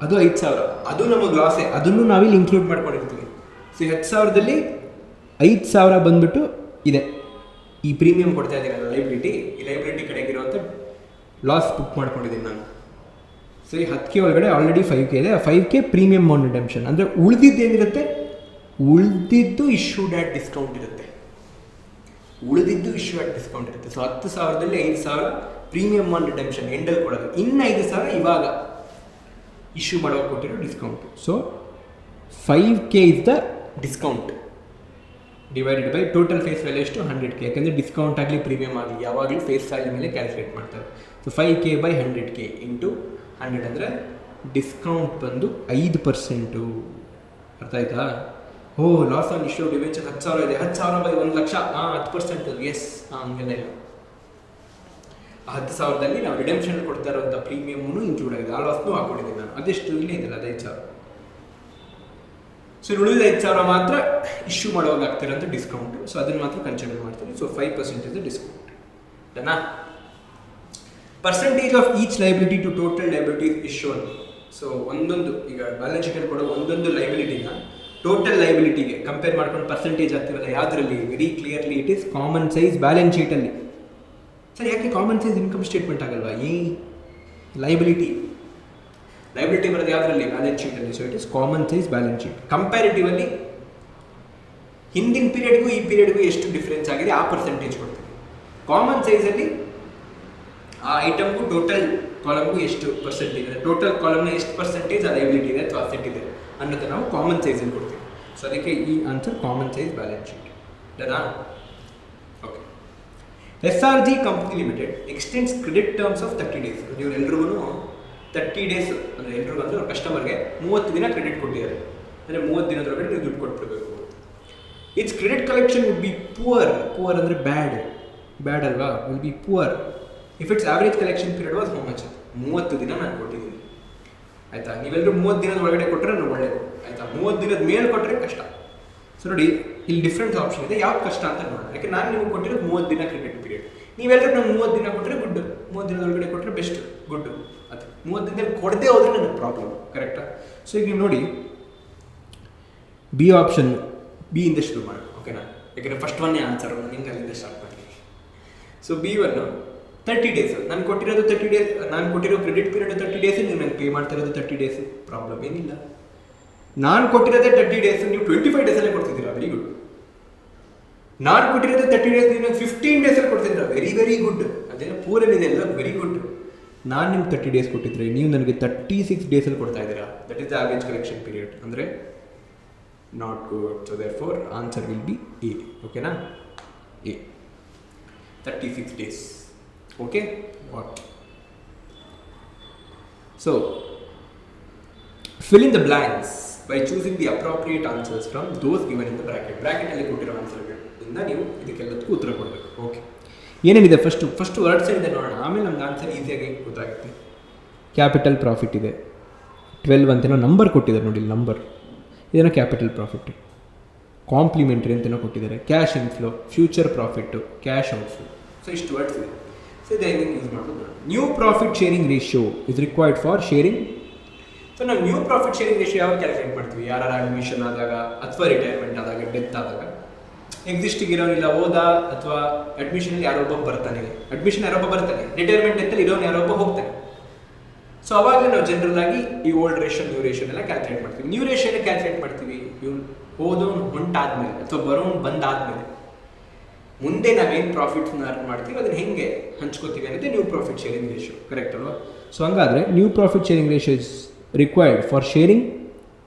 5,000. ಅದು ನಮಗೆ ಲಾಸೇ, ಅದನ್ನು ನಾವಿಲ್ಲಿ ಇನ್ಕ್ಲೂಡ್ ಮಾಡ್ಕೊಂಡಿರ್ತೀವಿ. ಸೊ 10,000ದಲ್ಲಿ 5,000 ಬಂದ್ಬಿಟ್ಟು ಇದೆ ಈ ಪ್ರೀಮಿಯಂ ಕೊಡ್ತಾ ಇದ್ದೀನಲ್ಲ ಲೈಬಿಲಿಟಿ, ಈ ಲೈಬಿಲಿಟಿ ಕಡೆಗಿರುವಂಥ ಲಾಸ್ ಬುಕ್ ಮಾಡ್ಕೊಂಡಿದ್ದೀನಿ ನಾನು. ಸೊ ಈ 10K ಒಳಗಡೆ ಆಲ್ರೆಡಿ 5K ಇದೆ. 5K premium on redemption. ಅಂದರೆ ಉಳಿದಿದ್ದೇನಿರುತ್ತೆ, ಉಳಿದಿದ್ದು ಇಶ್ಯೂಡ್ ಆಟ್ ಡಿಸ್ಕೌಂಟ್ ಇರುತ್ತೆ. ಸೊ 10,000ದಲ್ಲಿ 5,000 ಪ್ರೀಮಿಯಮ್ ಆನ್ ರಿಡೆಂಪ್ಷನ್ ಎಂಡಲ್ಲಿ ಕೊಡೋದು, ಇನ್ನು 5,000 ಇವಾಗ ಇಶ್ಯೂ ಮಾಡುವಾಗ ಕೊಟ್ಟಿರೋ discount. So 5K is the discount divided by total face value ಎಷ್ಟು 100K. ಯಾಕಂದರೆ ಡಿಸ್ಕೌಂಟ್ ಆಗಲಿ ಪ್ರೀಮಿಯಮ್ ಆಗಲಿ ಯಾವಾಗಲೂ ಫೇಸ್ ವ್ಯಾಲ್ಯೂ ಮೇಲೆ ಕ್ಯಾಲ್ಕುಲೇಟ್ ಮಾಡ್ತಾರೆ. So 5K by 100K into 100 ಅಂದರೆ ಡಿಸ್ಕೌಂಟ್ ಬಂದು 5%. ಅರ್ಥ ಆಯ್ತಾ? ಲಾಸ್ ಆನ್ ಇಶ್ಯೂ ಡಿಬೆಂಚರ್ 10,000 ಇದೆ, 10,000 ಬೈ 1 ಲಕ್ಷ, 10%. ಎಸ್, ಹಂಗೆಲ್ಲ ಇಲ್ಲ. 10,000ದಲ್ಲಿ ನಾವು ರಿಡೆಂಪ್ಷನ್ ಕೊಡ್ತಾ ಇರೋಂಥ ಪ್ರೀಮಿಯಮ್ನು ಇನ್ಕ್ಲೂಡ್ ಆಗಿದೆ, ಆ ಲಾಸ್ನು ಹಾಕೊಂಡಿದ್ದೀನಿ ನಾನು. ಅದೆಷ್ಟು ಇಲ್ಲೇ ಇದೆಯಲ್ಲ, ಅದು 5,000. ಸೊ ಉಳಿದ 5,000 ಮಾತ್ರ ಇಶ್ಯೂ ಮಾಡುವಾಗ ಆಗ್ತಿರೋಂಥ ಡಿಸ್ಕೌಂಟ್. ಸೊ ಅದನ್ನು ಮಾತ್ರ ಕನ್ಸಿಡರ್ ಮಾಡ್ತೀನಿ. So 5% is the discount. ಡನಾ? Percentage of each liability to total liability is shown. So ಒಂದೊಂದು ಈಗ ಬ್ಯಾಲೆನ್ಸ್ ಶೀಟಲ್ಲಿ ಕೊಡೋ ಒಂದೊಂದು ಲೈಬಿಲಿಟಿನ ಟೋಟಲ್ ಲೈಬಿಲಿಟಿಗೆ ಕಂಪೇರ್ ಮಾಡ್ಕೊಂಡು ಪರ್ಸೆಂಟೇಜ್ ಆಗ್ತಿರಲ್ಲ ಯಾವುದರಲ್ಲಿ? Very clearly it is common size balance ಶೀಟಲ್ಲಿ. ಸರ್ ಯಾಕೆ ಕಾಮನ್ ಸೈಜ್ ಇನ್ಕಮ್ ಸ್ಟೇಟ್ಮೆಂಟ್ ಆಗಲ್ವಾ? ಲೈಬಿಲಿಟಿ ಬರೋದು ಯಾವುದರಲ್ಲಿ? ಬ್ಯಾಲೆನ್ಸ್ ಶೀಟಲ್ಲಿ. So it is common size balance sheet. Comparatively ಹಿಂದಿನ ಪೀರಿಯಡ್ಗೂ ಈ ಪೀರಿಯಡ್ಗೂ ಎಷ್ಟು ಡಿಫ್ರೆನ್ಸ್ ಆಗಿದೆ ಆ ಪರ್ಸೆಂಟೇಜ್ ಕೊಡ್ತೀವಿ. ಕಾಮನ್ ಸೈಜಲ್ಲಿ ಆ ಐಟಮ್ಗೂ ಟೋಟಲ್ ಕಾಲಮ್ಗೂ ಎಷ್ಟು ಪರ್ಸೆಂಟೇಜ್ ಇದೆ, ಟೋಟಲ್ ಕಾಲಮ್ನ ಎಷ್ಟು ಪರ್ಸೆಂಟೇಜ್ ಆ ಲೈಬಿಲಿಟಿ ಇದೆ ಅಥವಾ ಅಸೆಟ್ ಇದೆ ಅನ್ನೋದು ನಾವು ಕಾಮನ್ ಸೈಜಲ್ಲಿ ಕೊಡ್ತೀವಿ. ಸೊ ಅದಕ್ಕೆ ಈ answer common size balance sheet. ಡನಾ? Okay. SRG company limited extends credit terms of 30 days. ನೀವು ಎಲ್ರಿಗೂ 30 days ಅಂದರೆ ಎಲ್ರಿಗೂ ಅಂದರೆ ಅವ್ರ ಕಸ್ಟಮರ್ಗೆ 30 ದಿನ ಕ್ರೆಡಿಟ್ ಕೊಟ್ಟಿದ್ದಾರೆ. ಅಂದರೆ 30 ದಿನದೊಳಗಡೆ ನೀವು ದುಡ್ಡು ಕೊಟ್ಬಿಡಬೇಕು. It's credit collection would be poor ಅಂದರೆ ಬ್ಯಾಡ್ ಅಲ್ವಾ? Will be poor if it's average collection period was how much? 30 ದಿನ ನಾನು ಕೊಟ್ಟಿದ್ದೀನಿ. ಆಯಿತಾ? ನೀವೆಲ್ಲರೂ 30 ದಿನದ ಒಳಗಡೆ ಕೊಟ್ಟರೆ ನಾನು ಒಳ್ಳೆಯದು. ಆಯಿತಾ? 30 ದಿನದ ಮೇಲೆ ಕೊಟ್ಟರೆ ಕಷ್ಟ. ಸೊ ನೋಡಿ, ಇಲ್ಲಿ ಡಿಫ್ರೆಂಟ್ ಆಪ್ಷನ್ ಇದೆ, ಯಾವ್ದು ಕಷ್ಟ ಅಂತ ನೋಡೋಣ. ಯಾಕೆ ನಾನು ನಿಮಗೆ ಕೊಟ್ಟಿರೋದು 30 ದಿನ ಕ್ರೆಡಿಟ್ ಪೀರಿಯಡ್. ನೀವೆಲ್ಲರೂ ನಂಗೆ 30 ದಿನ ಕೊಟ್ಟರೆ ಗುಡ್, 30 ದಿನದೊಳಗಡೆ ಕೊಟ್ಟರೆ ಬೆಸ್ಟ್, ಗುಡ್. ಅದು 30 ದಿನದಲ್ಲಿ ಕೊಡದೆ ಹೋದರೆ ನನಗೆ ಪ್ರಾಬ್ಲಮ್. ಕರೆಕ್ಟಾ? ಸೊ ಈಗ ನೀವು ನೋಡಿ, ಬಿ ಆಪ್ಷನ್, ಬಿ ಇಂದ ಶುರು ಮಾಡಿ. ಓಕೆನಾ? ಯಾಕೆಂದರೆ ಫಸ್ಟ್ ಒನ್ನೇ ಆನ್ಸರ್, ನಿಂಗೆ ಅಲ್ಲಿಂದ ಸ್ಟಾರ್ಟ್ ಮಾಡಿ. So B1 30 days. ನಾನು ಕೊಟ್ಟಿರೋದು 30 days, ನಾನು ಕೊಟ್ಟಿರೋ ಕ್ರೆಡಿಟ್ ಪೀರಿಯಡ್ 30 days, ನೀವು ನಂಗೆ ಪೇ ಮಾಡ್ತಾ ಇರೋದು 30 days. ಪ್ರಾಬ್ಲಮ್ ಏನಿಲ್ಲ. ನಾನು ಕೊಟ್ಟಿರೋದೇ 30 days, ನೀವು 25 days ಕೊಡ್ತಿದ್ದೀರಾ, ವೆರಿ ಗುಡ್. ನಾನು ಕೊಟ್ಟಿರೋದೇ 30 days, ನೀವು ನಂಗೆ 15 days ಕೊಡ್ತಿದ್ದೀರಾ, ವೆರಿ ವೆರಿ ಗುಡ್. ಅದೇನೋ ಪೂರನಿದೆ ಎಲ್ಲ, ವೆರಿ ಗುಡ್. ನಾನು ನಿಮ್ಗೆ 30 days ಕೊಟ್ಟಿದ್ರೆ ನೀವು ನನಗೆ 36 days ಕೊಡ್ತಾ ಇದ್ದೀರಾ. That is the average collection period. ಅಂದರೆ not good. So therefore answer will be A. ಓಕೆನಾ? A, 36 days. Okay, what? So fill in the blanks by choosing the appropriate answers from those given in the bracket. Bracket ಅಲ್ಲಿ ಕೊಟ್ಟಿರೋ ಆನ್ಸರ್ಗಳಿಂದ ನೀವು ಇದಕ್ಕೆಲ್ಲದಕ್ಕೂ ಉತ್ತರ ಕೊಡಬೇಕು. ಓಕೆ, ಏನೇನಿದೆ ಫಸ್ಟ್ ವರ್ಡ್ಸ್ ಇದೆ ನೋಡೋಣ, ಆಮೇಲೆ ನಮ್ಗೆ ಆನ್ಸರ್ ಈಸಿಯಾಗಿ ಗೊತ್ತಾಗುತ್ತೆ. ಕ್ಯಾಪಿಟಲ್ ಪ್ರಾಫಿಟ್ ಇದೆ 12 ಅಂತೇನೋ ನಂಬರ್ ಕೊಟ್ಟಿದ್ದಾರೆ ನೋಡಿ, ನಂಬರ್ ಇದೇನೋ ಕ್ಯಾಪಿಟಲ್ ಪ್ರಾಫಿಟ್. ಕಾಂಪ್ಲಿಮೆಂಟ್ರಿ ಅಂತೇನೋ ಕೊಟ್ಟಿದ್ದಾರೆ. Cash inflow, future profit, cash outflow. So ಇಷ್ಟು ವರ್ಡ್ಸ್ ಇದೆ. ಸೊ ಇದು ಹೆಂಗೆ ಯೂಸ್ ಮಾಡೋದು? New profit sharing ratio is required for sharing so ನಾವು ನ್ಯೂ ಪ್ರಾಫಿಟ್ ಶೇರಿಂಗ್ ರೇಷಿಯೋ ಯಾವಾಗ ಕ್ಯಾಲ್ಕುಲೇಟ್ ಮಾಡ್ತೀವಿ? ಯಾರು ಅಡ್ಮಿಷನ್ ಆದಾಗ ಅಥವಾ ರಿಟೈರ್ಮೆಂಟ್ ಆದಾಗ, ಡೆತ್ ಆದಾಗ, ಎಕ್ಸಿಸ್ಟಿಂಗ್ ಇರೋನಿಲ್ಲ ಹೋದ, ಅಥವಾ ಅಡ್ಮಿಷನಲ್ಲಿ ಯಾರೊಬ್ಬ ಬರ್ತಾನೆ, ರಿಟೈರ್ಮೆಂಟ್ ಡೆತ್ತಲ್ಲಿ ಇರೋನು ಯಾರೊಬ್ಬ ಹೋಗ್ತಾನೆ. ಸೊ ಅವಾಗಲೇ ನಾವು ಜನರಲ್ ಆಗಿ ಈ ಓಲ್ಡ್ ರೇಷನ್ ನ್ಯೂ ರೇಷನ್ ಎಲ್ಲ ಕ್ಯಾಲ್ಕುಲೇಟ್ ಮಾಡ್ತೀವಿ. ನ್ಯೂ ರೇಷನ್ ಕ್ಯಾಲ್ಕುಲೇಟ್ ಮಾಡ್ತೀವಿ ಇವ್ನು ಹೋದವನು ಹೊಂಟಾದ್ಮೇಲೆ ಅಥವಾ ಬರೋನು ಬಂದಾದ್ಮೇಲೆ ಮುಂದೆ ನಾವೇನು ಪ್ರಾಫಿಟ್ಸ್ನ ಅರ್ನ್ ಮಾಡ್ತೀವಿ ಅದನ್ನ ಹೆಂಗೆ ಹಂಚ್ಕೋತೀವಿ ಅನ್ನೋದೇ new profit sharing ratio. Correct ಅಲ್ವಾ? ಸೊ ಹಂಗಾದ್ರೆ new profit sharing ratio is required for sharing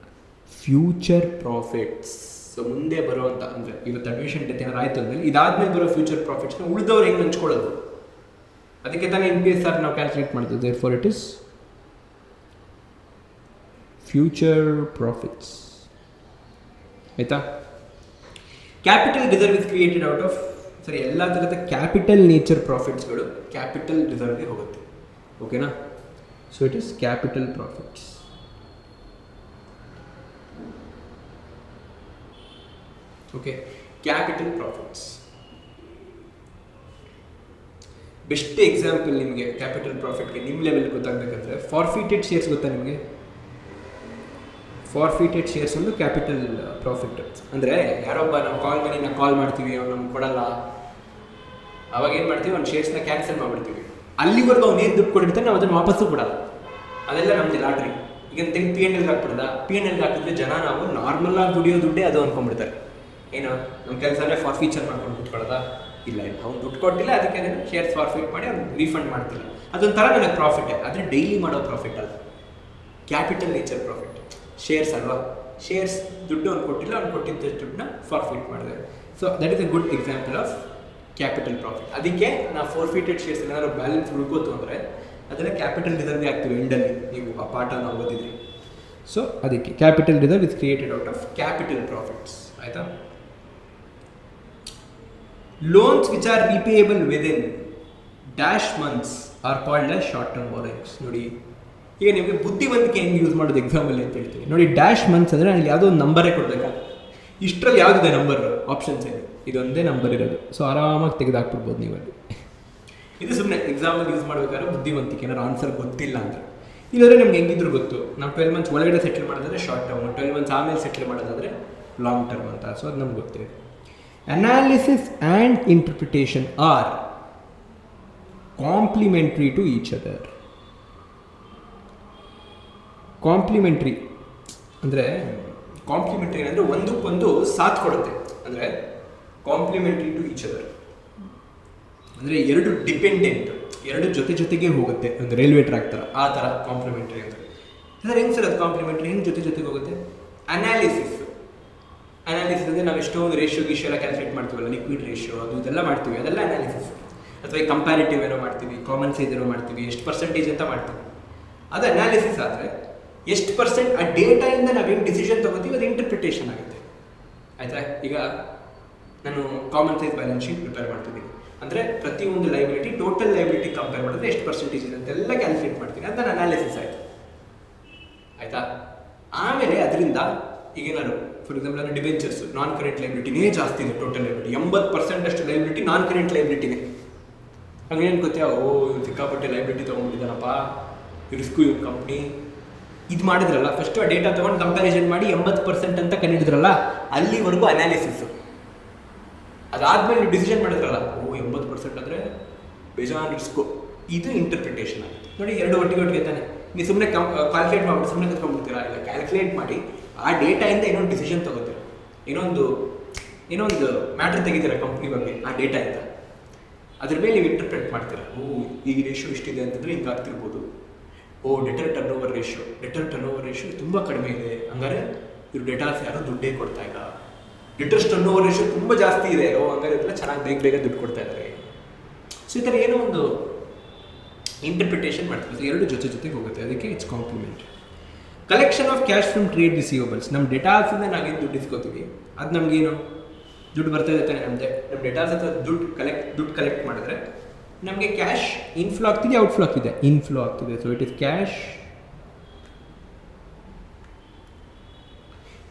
future profits. So ಮುಂದೆ ಬರುವಂಥ, ಅಂದರೆ ಇವತ್ತು ಅಡ್ಮಿಷನ್ ಡೆತ್ ಏನಾರು ಆಯಿತು ಅಂದಮೇಲೆ ಇದಾದ್ಮೇಲೆ ಬರೋ ಫ್ಯೂಚರ್ ಪ್ರಾಫಿಟ್ಸ್ನ ಉಳಿದವ್ರು ಹೆಂಗೆ ಹಂಚ್ಕೊಳ್ಳೋದು, ಅದಕ್ಕೆ ತಾನೇ NPSR ನಾವು ಕ್ಯಾಲ್ಕುಲೇಟ್ ಮಾಡ್ತೀವಿ. Therefore it is future profits. ಆಯಿತಾ? Capital reserve is created out of, ಸರಿ, ಎಲ್ಲ ಥರದ ಕ್ಯಾಪಿಟಲ್ ನೇಚರ್ ಪ್ರಾಫಿಟ್ಸ್ಗಳು ಕ್ಯಾಪಿಟಲ್ ರಿಸರ್ವ್ಗೆ ಹೋಗುತ್ತೆ. ಓಕೆನಾ? So it is capital profits. Okay, capital profits best example ನಿಮಗೆ ಕ್ಯಾಪಿಟಲ್ ಪ್ರಾಫಿಟ್ಗೆ ನಿಮ್ಮ ಲೆವೆಲ್ ಗೊತ್ತಾಗಬೇಕಂದ್ರೆ ಫಾರ್ಫಿಟೆಡ್ ಶೇರ್ಸ್ ಗೊತ್ತಾ ನಿಮಗೆ? ಫಾರ್ಫಿಟೆಡ್ ಶೇರ್ಸ್ ಒಂದು ಕ್ಯಾಪಿಟಲ್ ಪ್ರಾಫಿಟ್. ಅಂದರೆ ಯಾರೊಬ್ಬ ನಾವು ಕಾಲ್ ಮಾಡ್ತೀವಿ, ಅವ್ನು ನಮ್ಗೆ ಕೊಡಲ್ಲ, ಅವಾಗ ಏನು ಮಾಡ್ತೀವಿ, ಒಂದು ಶೇರ್ಸ್ನ ಕ್ಯಾನ್ಸಲ್ ಮಾಡಿಬಿಡ್ತೀವಿ. ಅಲ್ಲಿವರೆಗೂ ಅವ್ನು ಏನು ದುಡ್ಡು ಕೊಟ್ಟಿರ್ತಾನೆ ನಾವು ಅದನ್ನು ವಾಪಸ್ಸು ಕೊಡಲ್ಲ. ಅದೆಲ್ಲ ನಮ್ಮದು ಲಾಟ್ರಿ. ಈಗ ತೆಗೆದು P&L ಹಾಕ್ಬಿಡ್ದ, P&L ಹಾಕಿದ್ರೆ ಜನ ನಾವು ನಾರ್ಮಲ್ ಆಗಿ ದುಡಿಯೋ ದುಡ್ಡೇ ಅದು ಅಂದ್ಕೊಂಡ್ಬಿಡ್ತಾರೆ. ಏನು ನಮ್ಮ ಕೆಲಸನೇ ಫಾರ್ಫೀಚರ್ ಮಾಡ್ಕೊಂಡು ಬಿಟ್ಕೊಳ್ಳೋದ? ಇಲ್ಲ, ಅವ್ನು ದುಡ್ಡು ಕೊಟ್ಟಿಲ್ಲ, ಅದಕ್ಕೆ ಅದನ್ನು ಶೇರ್ಸ್ ಫಾರ್ಫಿಟ್ ಮಾಡಿ ಅವ್ನು ರೀಫಂಡ್ ಮಾಡ್ತಿಲ್ಲ. ಅದೊಂಥರ ನನಗೆ ಪ್ರಾಫಿಟೇ, ಆದರೆ ಡೈಲಿ ಮಾಡೋ ಪ್ರಾಫಿಟ್ ಅಲ್ಲ, ಕ್ಯಾಪಿಟಲ್ ನೇಚರ್ ಪ್ರಾಫಿಟ್. ಶೇರ್ಸ್ ಅಲ್ವಾ? ಶೇರ್ಸ್ ದುಡ್ಡು ಅವ್ನು ಕೊಟ್ಟಿಲ್ಲ, ಅವ್ನು ಕೊಟ್ಟಿದ್ದ ದುಡ್ಡನ್ನ ಫಾರ್ಫಿಟ್ ಮಾಡಿದೆ. So that is A good example of capital profit. ಅದಕ್ಕೆ ನಾವು ಫಾರ್ಫಿಟೆಡ್ ಶೇರ್ಸ್ ಏನಾದ್ರು ಬ್ಯಾಲೆನ್ಸ್ ಉಳ್ಕೋತು ಅಂದರೆ ಅದೆಲ್ಲ ಕ್ಯಾಪಿಟಲ್ ರಿಸರ್ವ್ ಆಗ್ತೀವಿ ಎಂಡಲ್ಲಿ, ನೀವು ಆ ಪಾಠನ ಓದಿದ್ರಿ. ಸೊ ಅದಕ್ಕೆ capital reserve is created out of capital profits. ಆಯಿತಾ? Loans which are repayable within dash months are called as short term borrowings. ನೋಡಿ, ಈಗ ನಿಮಗೆ ಬುದ್ಧಿವಂತಿಕೆ ಹೆಂಗೆ ಯೂಸ್ ಮಾಡೋದು ಎಕ್ಸಾಂಪಲ್ಲಿ ಅಂತ ಹೇಳ್ತೀನಿ ನೋಡಿ. ಡ್ಯಾಶ್ ಮಂತ್ಸ್ ಅಂದರೆ ನನಗೆ ಯಾವುದೋ ಒಂದು ನಂಬರೇ ಕೊಡಬೇಕಾ? ಇಷ್ಟರಲ್ಲಿ ಯಾವುದಿದೆ ನಂಬರ್ ಆಪ್ಷನ್ಸ್ ಇದೆ, ಇದೊಂದೇ ನಂಬರ್ ಇರೋದು. ಸೊ ಆರಾಮಾಗಿ ತೆಗೆದುಹಾಕ್ಬಿಡ್ಬೋದು ನೀವು ಅಲ್ಲಿ. ಇದು ಸುಮ್ಮನೆ ಎಕ್ಸಾಂಪಲ್ ಯೂಸ್ ಮಾಡಬೇಕಾದ್ರೆ ಬುದ್ಧಿವಂತಿಕೆ, ಏನಾದ್ರು ಆನ್ಸರ್ ಗೊತ್ತಿಲ್ಲ ಅಂದರೆ. ಇಲ್ಲಾಂದರೆ ನಮ್ಗೆ ಹೆಂಗಿದ್ರು ಗೊತ್ತು, ನಾವು 12 ಮಂತ್ಸ್ ಒಳಗಡೆ ಸೆಟಲ್ ಮಾಡೋದಾದ್ರೆ ಶಾರ್ಟ್ ಟರ್ಮ್, 12 ಮಂತ್ಸ್ ಆಮೇಲೆ ಸೆಟಲ್ ಮಾಡೋದಾದರೆ ಲಾಂಗ್ ಟರ್ಮ್ ಅಂತ. ಸೊ ಅದು ನಮ್ಗೆ ಗೊತ್ತಿದೆ. Analysis and interpretation are complementary to each other. Complementary ಅಂದರೆ ಏನಂದರೆ ಒಂದಕ್ಕೊಂದು ಸಾಥ್ ಕೊಡುತ್ತೆ. ಅಂದರೆ ಕಾಂಪ್ಲಿಮೆಂಟ್ರಿ ಟು ಈಚ್ ಅದರ್ ಅಂದರೆ ಎರಡು ಡಿಪೆಂಡೆಂಟ್, ಎರಡು ಜೊತೆಗೆ ಹೋಗುತ್ತೆ. ಒಂದು ರೈಲ್ವೆ ಟ್ರ್ಯಾಕ್ ಥರ, ಆ ಥರ ಕಾಂಪ್ಲಿಮೆಂಟ್ರಿ ಅಂದರೆ. ಅಂದರೆ ಹೆಂಗೆ ಸರ್ ಅದು ಕಾಂಪ್ಲಿಮೆಂಟ್ರಿ, ಹೆಂಗೆ ಜೊತೆಗೆ ಹೋಗುತ್ತೆ? ಅನಾಲಿಸಿಸ್ ಅಂದರೆ ನಾವು ಎಷ್ಟೊಂದು ರೇಷಿಯೋ ಎಲ್ಲ ಕ್ಯಾಲ್ಕುಲೇಟ್ ಮಾಡ್ತೀವಲ್ಲ, ಲಿಕ್ವಿಡ್ ರೇಷಿಯೋ ಅದು ಇದೆಲ್ಲ ಮಾಡ್ತೀವಿ, ಅದೆಲ್ಲ ಅನಾಲಿಸಿಸ್. ಅಥವಾ ಈ ಕಂಪ್ಯಾರಿಟಿವ್ ಏನೋ ಮಾಡ್ತೀವಿ, ಕಾಮನ್ ಸೈಜ್ ಏನೋ ಮಾಡ್ತೀವಿ, ಎಷ್ಟು ಪರ್ಸೆಂಟೇಜ್ ಅಂತ ಮಾಡ್ತೀವಿ, ಅದು ಅನಾಲಿಸಿಸ್. ಆದರೆ ಎಷ್ಟು ಪರ್ಸೆಂಟ್ ಆ ಡೇಟಾಯಿಂದ ನಾವೇನು ಡಿಸಿಷನ್ ತೊಗೋತೀವಿ ಅದು ಇಂಟರ್ಪ್ರಿಟೇಷನ್ ಆಗುತ್ತೆ. ಆಯಿತಾ? ಈಗ ನಾನು common size balance sheet prepare ಮಾಡ್ತಿದ್ದೀನಿ ಅಂದರೆ ಪ್ರತಿಯೊಂದು ಲೈಬಿಲಿಟಿ ಟೋಟಲ್ ಲೈಬಿಲಿಟಿ ಕಂಪೇರ್ ಮಾಡಿದ್ರೆ ಎಷ್ಟು ಪರ್ಸೆಂಟೇಜ್ ಇದೆ ಅಂತೆಲ್ಲ ಕ್ಯಾಲ್ಕುಲೇಟ್ ಮಾಡ್ತೀನಿ, ಅದು ನನ್ನ ಅನಾಲಿಸಿಸ್ ಆಯಿತು. ಆಯಿತಾ? ಆಮೇಲೆ ಅದರಿಂದ ಈಗೇನಾದ್ರು ಫಾರ್ ಎಕ್ಸಾಂಪಲ್ ನಾನು ಡಿಬೆಂಚರ್ಸ್ ನಾನ್ ಕರೆಂಟ್ ಲೈಬಿಲಿಟಿನೇ ಜಾಸ್ತಿ ಇದೆ, ಟೋಟಲ್ ಲೈಬಿಲಿಟಿ 80% ಅಷ್ಟು ಲೈಬಿಲಿಟಿ ನಾನ್ ಕರೆಂಟ್ ಲೈಬಿಲಿಟಿನೇ. ಹಂಗೇನು ಗೊತ್ತಾ, ಇವ್ನು ಸಿಕ್ಕಾಪಟ್ಟೆ ಲೈಬಿಲಿಟಿ ತೊಗೊಂಡ್ಬಿಟ್ಟಿದ್ದಾನಪ್ಪ, ರಿಸ್ಕು ಇವ್ನ ಕಂಪ್ನಿ, ಇದು ಮಾಡಿದ್ರಲ್ಲ ಫಸ್ಟು ಆ ಡೇಟಾ ತೊಗೊಂಡು ಕಂಪ್ಯಾರಿಸನ್ ಮಾಡಿ 80% ಅಂತ ಕಂಡಿಡಿದ್ರಲ್ಲ, ಅಲ್ಲಿವರೆಗೂ ಅನಾಲಿಸಿಸ್. ಅದಾದಮೇಲೆ ನೀವು ಡಿಸಿಷನ್ ಮಾಡಿದ್ರಲ್ಲ, 80% ಅಂದರೆ ಬೇಜಾನ್ ರಿಸ್ಕು, ಇದು ಇಂಟರ್ಪ್ರಿಟೇಷನ್ ಆಗುತ್ತೆ. ನೋಡಿ, ಎರಡು ಒಟ್ಟಿಗೆ ತಾನೆ. ನೀವು ಸುಮ್ಮನೆ ಕ್ಯಾಲ್ಕುಲೇಟ್ ಮಾಡ್ಬಿಟ್ಟು ಸುಮ್ಮನೆ ಕತ್ಕೊಂಡ್ಬಿಡ್ತೀರಾ? ಇಲ್ಲ, ಕ್ಯಾಲ್ಕುಲೇಟ್ ಮಾಡಿ ಆ ಡೇಟಾಯಿಂದ ಏನೋ ಒಂದು ಡಿಸಿಷನ್ ತೊಗೋತೀರ, ಏನೋ ಒಂದು ಮ್ಯಾಟ್ರ್ ತೆಗಿತೀರ ಕಂಪ್ನಿ ಬಗ್ಗೆ ಆ ಡೇಟಾಯಿಂದ. ಅದ್ರ ಮೇಲೆ ನೀವು ಇಂಟರ್ಪ್ರೆಟ್ ಮಾಡ್ತೀರಾ, ಈ ರೇಷಿಯೋ ಇಷ್ಟಿದೆ ಅಂತಂದರೆ ಹಿಂಗೆ ಆಗ್ತಿರ್ಬೋದು. ಡೆಟರ್ ಟರ್ನ್ ಓವರ್ ರೇಷಿಯೋ ತುಂಬ ಕಡಿಮೆ ಇದೆ, ಹಂಗಾರೆ ಇವ್ರು ಡೇಟಾಸ್ ಯಾರು ದುಡ್ಡೇ ಕೊಡ್ತಾ ಇಲ್ಲ. ಡೆಟರ್ಸ್ ಟರ್ನ್ ಓವರ್ ರೇಷಿಯೋ ತುಂಬ ಜಾಸ್ತಿ ಇದೆ, ಹಂಗಾರೆ ಇದೆಲ್ಲ ಚೆನ್ನಾಗಿ ಬೇಗ ದುಡ್ಡು ಕೊಡ್ತಾ ಇದ್ದಾರೆ. ಸೊ ಈ ಥರ ಏನೋ ಒಂದು ಇಂಟರ್ಪ್ರಿಟೇಷನ್ ಮಾಡ್ತೀವಿ, ಎರಡು ಜೊತೆಗೆ ಹೋಗುತ್ತೆ. ಅದಕ್ಕೆ it's complement. Collection of cash from trade receivables. ನಮ್ಮ ಡೇಟಾಸಿಂದ ನಾವೇನು ದುಡ್ಡು ಇಸ್ಕೋತೀವಿ, ಅದು ನಮಗೇನು ದುಡ್ಡು ಬರ್ತಾ ಇದೆ ತಾನೆ. ನಮ್ಮ ಡೇಟಾಸ್ ಹತ್ರ ದುಡ್ಡು ಕಲೆಕ್ಟ್ ಮಾಡಿದ್ರೆ ನಮಗೆ ಕ್ಯಾಶ್ ಇನ್ಫ್ಲೋ ಆಗ್ತಿದೆ, ಔಟ್ಫ್ಲೋ ಆಗ್ತಿದೆ. So it is cash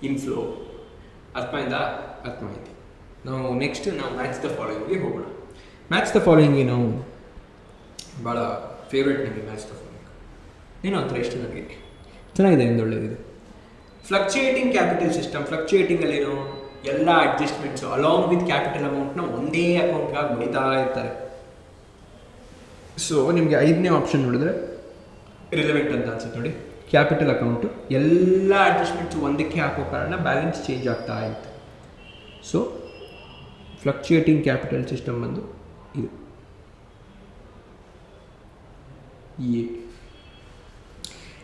inflow. ಅರ್ಥ ಆಯ್ತು. ನಾವು ನೆಕ್ಸ್ಟ್ ಮ್ಯಾಚ್ ದ ಫಾಲೋಯಿಂಗ್ಗೆ ಹೋಗೋಣ. ಮ್ಯಾಚ್ ದ ಫಾಲೋಯಿಂಗ್ಗೆ ನಾವು ಭಾಳ ಫೇವ್ರೇಟ್ ನನಗೆ ಮ್ಯಾಚ್ ದ ಫಾಲೋಯಿಂಗ್. ಏನೋ ಒಂಥರ ಇಷ್ಟ ನನಗೆ. ಚೆನ್ನಾಗಿದೆ, ಒಂದು ಒಳ್ಳೆಯದಿದೆ. Fluctuating capital system. ಫ್ಲಕ್ಚುಯೇಟಿಂಗಲ್ಲೇನು, ಎಲ್ಲ ಅಡ್ಜಸ್ಟ್ಮೆಂಟ್ಸು ಅಲಾಂಗ್ ವಿತ್ ಕ್ಯಾಪಿಟಲ್ ಅಮೌಂಟ್ನ ಒಂದೇ ಅಕೌಂಟ್ಗಾಗಿ ಹೊಡಿತಾ ಇರ್ತಾರೆ. ಸೊ ನಿಮಗೆ 5ನೇ ಆಪ್ಷನ್ ನೋಡಿದ್ರೆ ರಿಲೆವೆಂಟ್ ಅಂತ ಅನ್ಸುತ್ತೆ ನೋಡಿ. ಕ್ಯಾಪಿಟಲ್ ಅಕೌಂಟು ಎಲ್ಲ ಅಡ್ಜಸ್ಟ್ಮೆಂಟ್ಸು ಒಂದಕ್ಕೆ ಹಾಕೋ ಕಾರಣ ಬ್ಯಾಲೆನ್ಸ್ ಚೇಂಜ್ ಆಗ್ತಾ ಇತ್ತು. ಸೊ ಫ್ಲಕ್ಚುಯೇಟಿಂಗ್ ಕ್ಯಾಪಿಟಲ್ ಸಿಸ್ಟಮ್ ಬಂದು ಇದು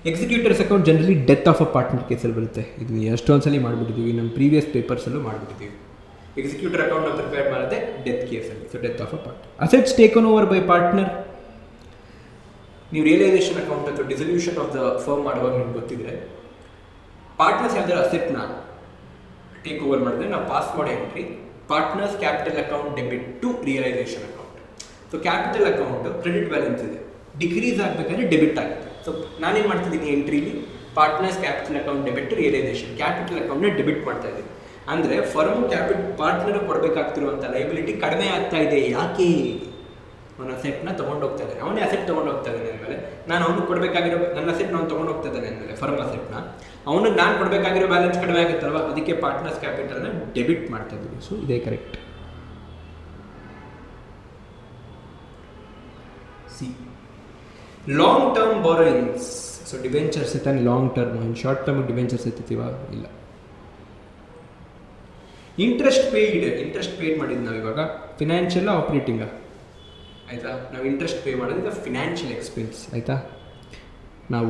executors account generally death of a partner ಕೇಸಲ್ಲಿ ಬರುತ್ತೆ. ಇದು ಎಷ್ಟೊಂದ್ಸಲಿ ಮಾಡಿಬಿಟ್ಟಿದ್ದೀವಿ, ನಮ್ಮ ಪ್ರೀವಿಯಸ್ ಪೇಪರ್ಸಲ್ಲೂ ಮಾಡಿಬಿಟ್ಟಿದ್ದೀವಿ. ಎಕ್ಸಿಕ್ಯೂಟರ್ ಅಕೌಂಟ್ ಪ್ರಿಪೇರ್ ಮಾಡಿದೆ ಡೆತ್ ಕೇಸಲ್ಲಿ. So death of a partner. Assets taken over by partner. ನೀವು ರಿಯಲೈಸೇಷನ್ ಅಕೌಂಟ್ ಅಥವಾ ಡಿಸಲ್ಯೂಷನ್ ಆಫ್ ದ ಫರ್ಮ್ ಮಾಡುವಾಗ ನಿಮ್ಗೆ ಗೊತ್ತಿದ್ರೆ, ಪಾರ್ಟ್ನರ್ಸ್ ಯಾವ್ದಾರು ಅಸೆಟ್ನ ಟೇಕ್ ಓವರ್ ಮಾಡಿದ್ರೆ ನಾವು ಪಾಸ್ ಮಾಡೋ entry partners capital account debit to realisation account. So capital account credit balance ಇದೆ, ಡಿಕ್ರೀಸ್ ಆಗಬೇಕಾದ್ರೆ ಡೆಬಿಟ್ ಆಗುತ್ತೆ. ಸೊ ನಾನೇನು ಮಾಡ್ತಿದ್ದೀನಿ ಎಂಟ್ರಿಲಿ partners capital account debit to realisation, capital ಅಕೌಂಟ್ನ ಡೆಬಿಟ್ ಮಾಡ್ತಾ ಇದ್ದೀನಿ. ಅಂದರೆ ಫರ್ಮ್ ಪಾರ್ಟ್ನರ್ ಕೊಡಬೇಕಾಗ್ತಿರುವಂಥ ಲೈಬಿಲಿಟಿ ಕಡಿಮೆ ಆಗ್ತಾ ಇದೆ. ಯಾಕೆ? ಅವನ ಅಸೆಟ್ನ ತೊಗೊಂಡೋಗ್ತಾ ಇದ್ದಾನೆ, ಅವನೇ ಅಸೆಟ್ ತೊಗೊಂಡೋಗ್ತಾ ಇದ್ದಾನೆ ಅಂದಮೇಲೆ ನಾನು ಅವ್ನಿಗೆ ಕೊಡಬೇಕಾಗಿರೋ ನನ್ನ ಅಸೆಟ್ ನಾನು ತೊಗೊಂಡೋಗ್ತಾ ಇದ್ದಾನೆ ಅಂದಮೇಲೆ ಫರ್ಮ್ ಅಸೆಟ್ನ ಅವನಿಗೆ ನಾನು ಕೊಡಬೇಕಾಗಿರೋ ಬ್ಯಾಲೆನ್ಸ್ ಕಡಿಮೆ ಆಗುತ್ತಲ್ವ, ಅದಕ್ಕೆ ಪಾರ್ಟ್ನರ್ಸ್ ಕ್ಯಾಪಿಟಲ್ನ ಡೆಬಿಟ್ ಮಾಡ್ತಾ ಇದ್ದೀವಿ. ಸೊ ಇದೇ correct. C long term borrowings. So debentures ಇತ್ತಾನೆ ಲಾಂಗ್ ಟರ್ಮ್, ಇನ್ನು ಶಾರ್ಟ್ ಟರ್ಮಿಗೆ ಡಿವೆಂಚರ್ಸ್ ಎತ್ತೀವ ಇಲ್ಲ. ಇಂಟ್ರೆಸ್ಟ್ ಪೇಯ್ಡ್ ಮಾಡಿದ್ದು ನಾವು ಇವಾಗ ಫಿನಾನ್ಷಿಯಲ್ ಆಪ್ರೇಟಿಂಗ ಆಯಿತಾ. ನಾವು ಇಂಟ್ರೆಸ್ಟ್ ಪೇ ಮಾಡೋದು ಫಿನಾನ್ಷಿಯಲ್ ಎಕ್ಸ್ಪೆನ್ಸ್ ಆಯಿತಾ. ನಾವು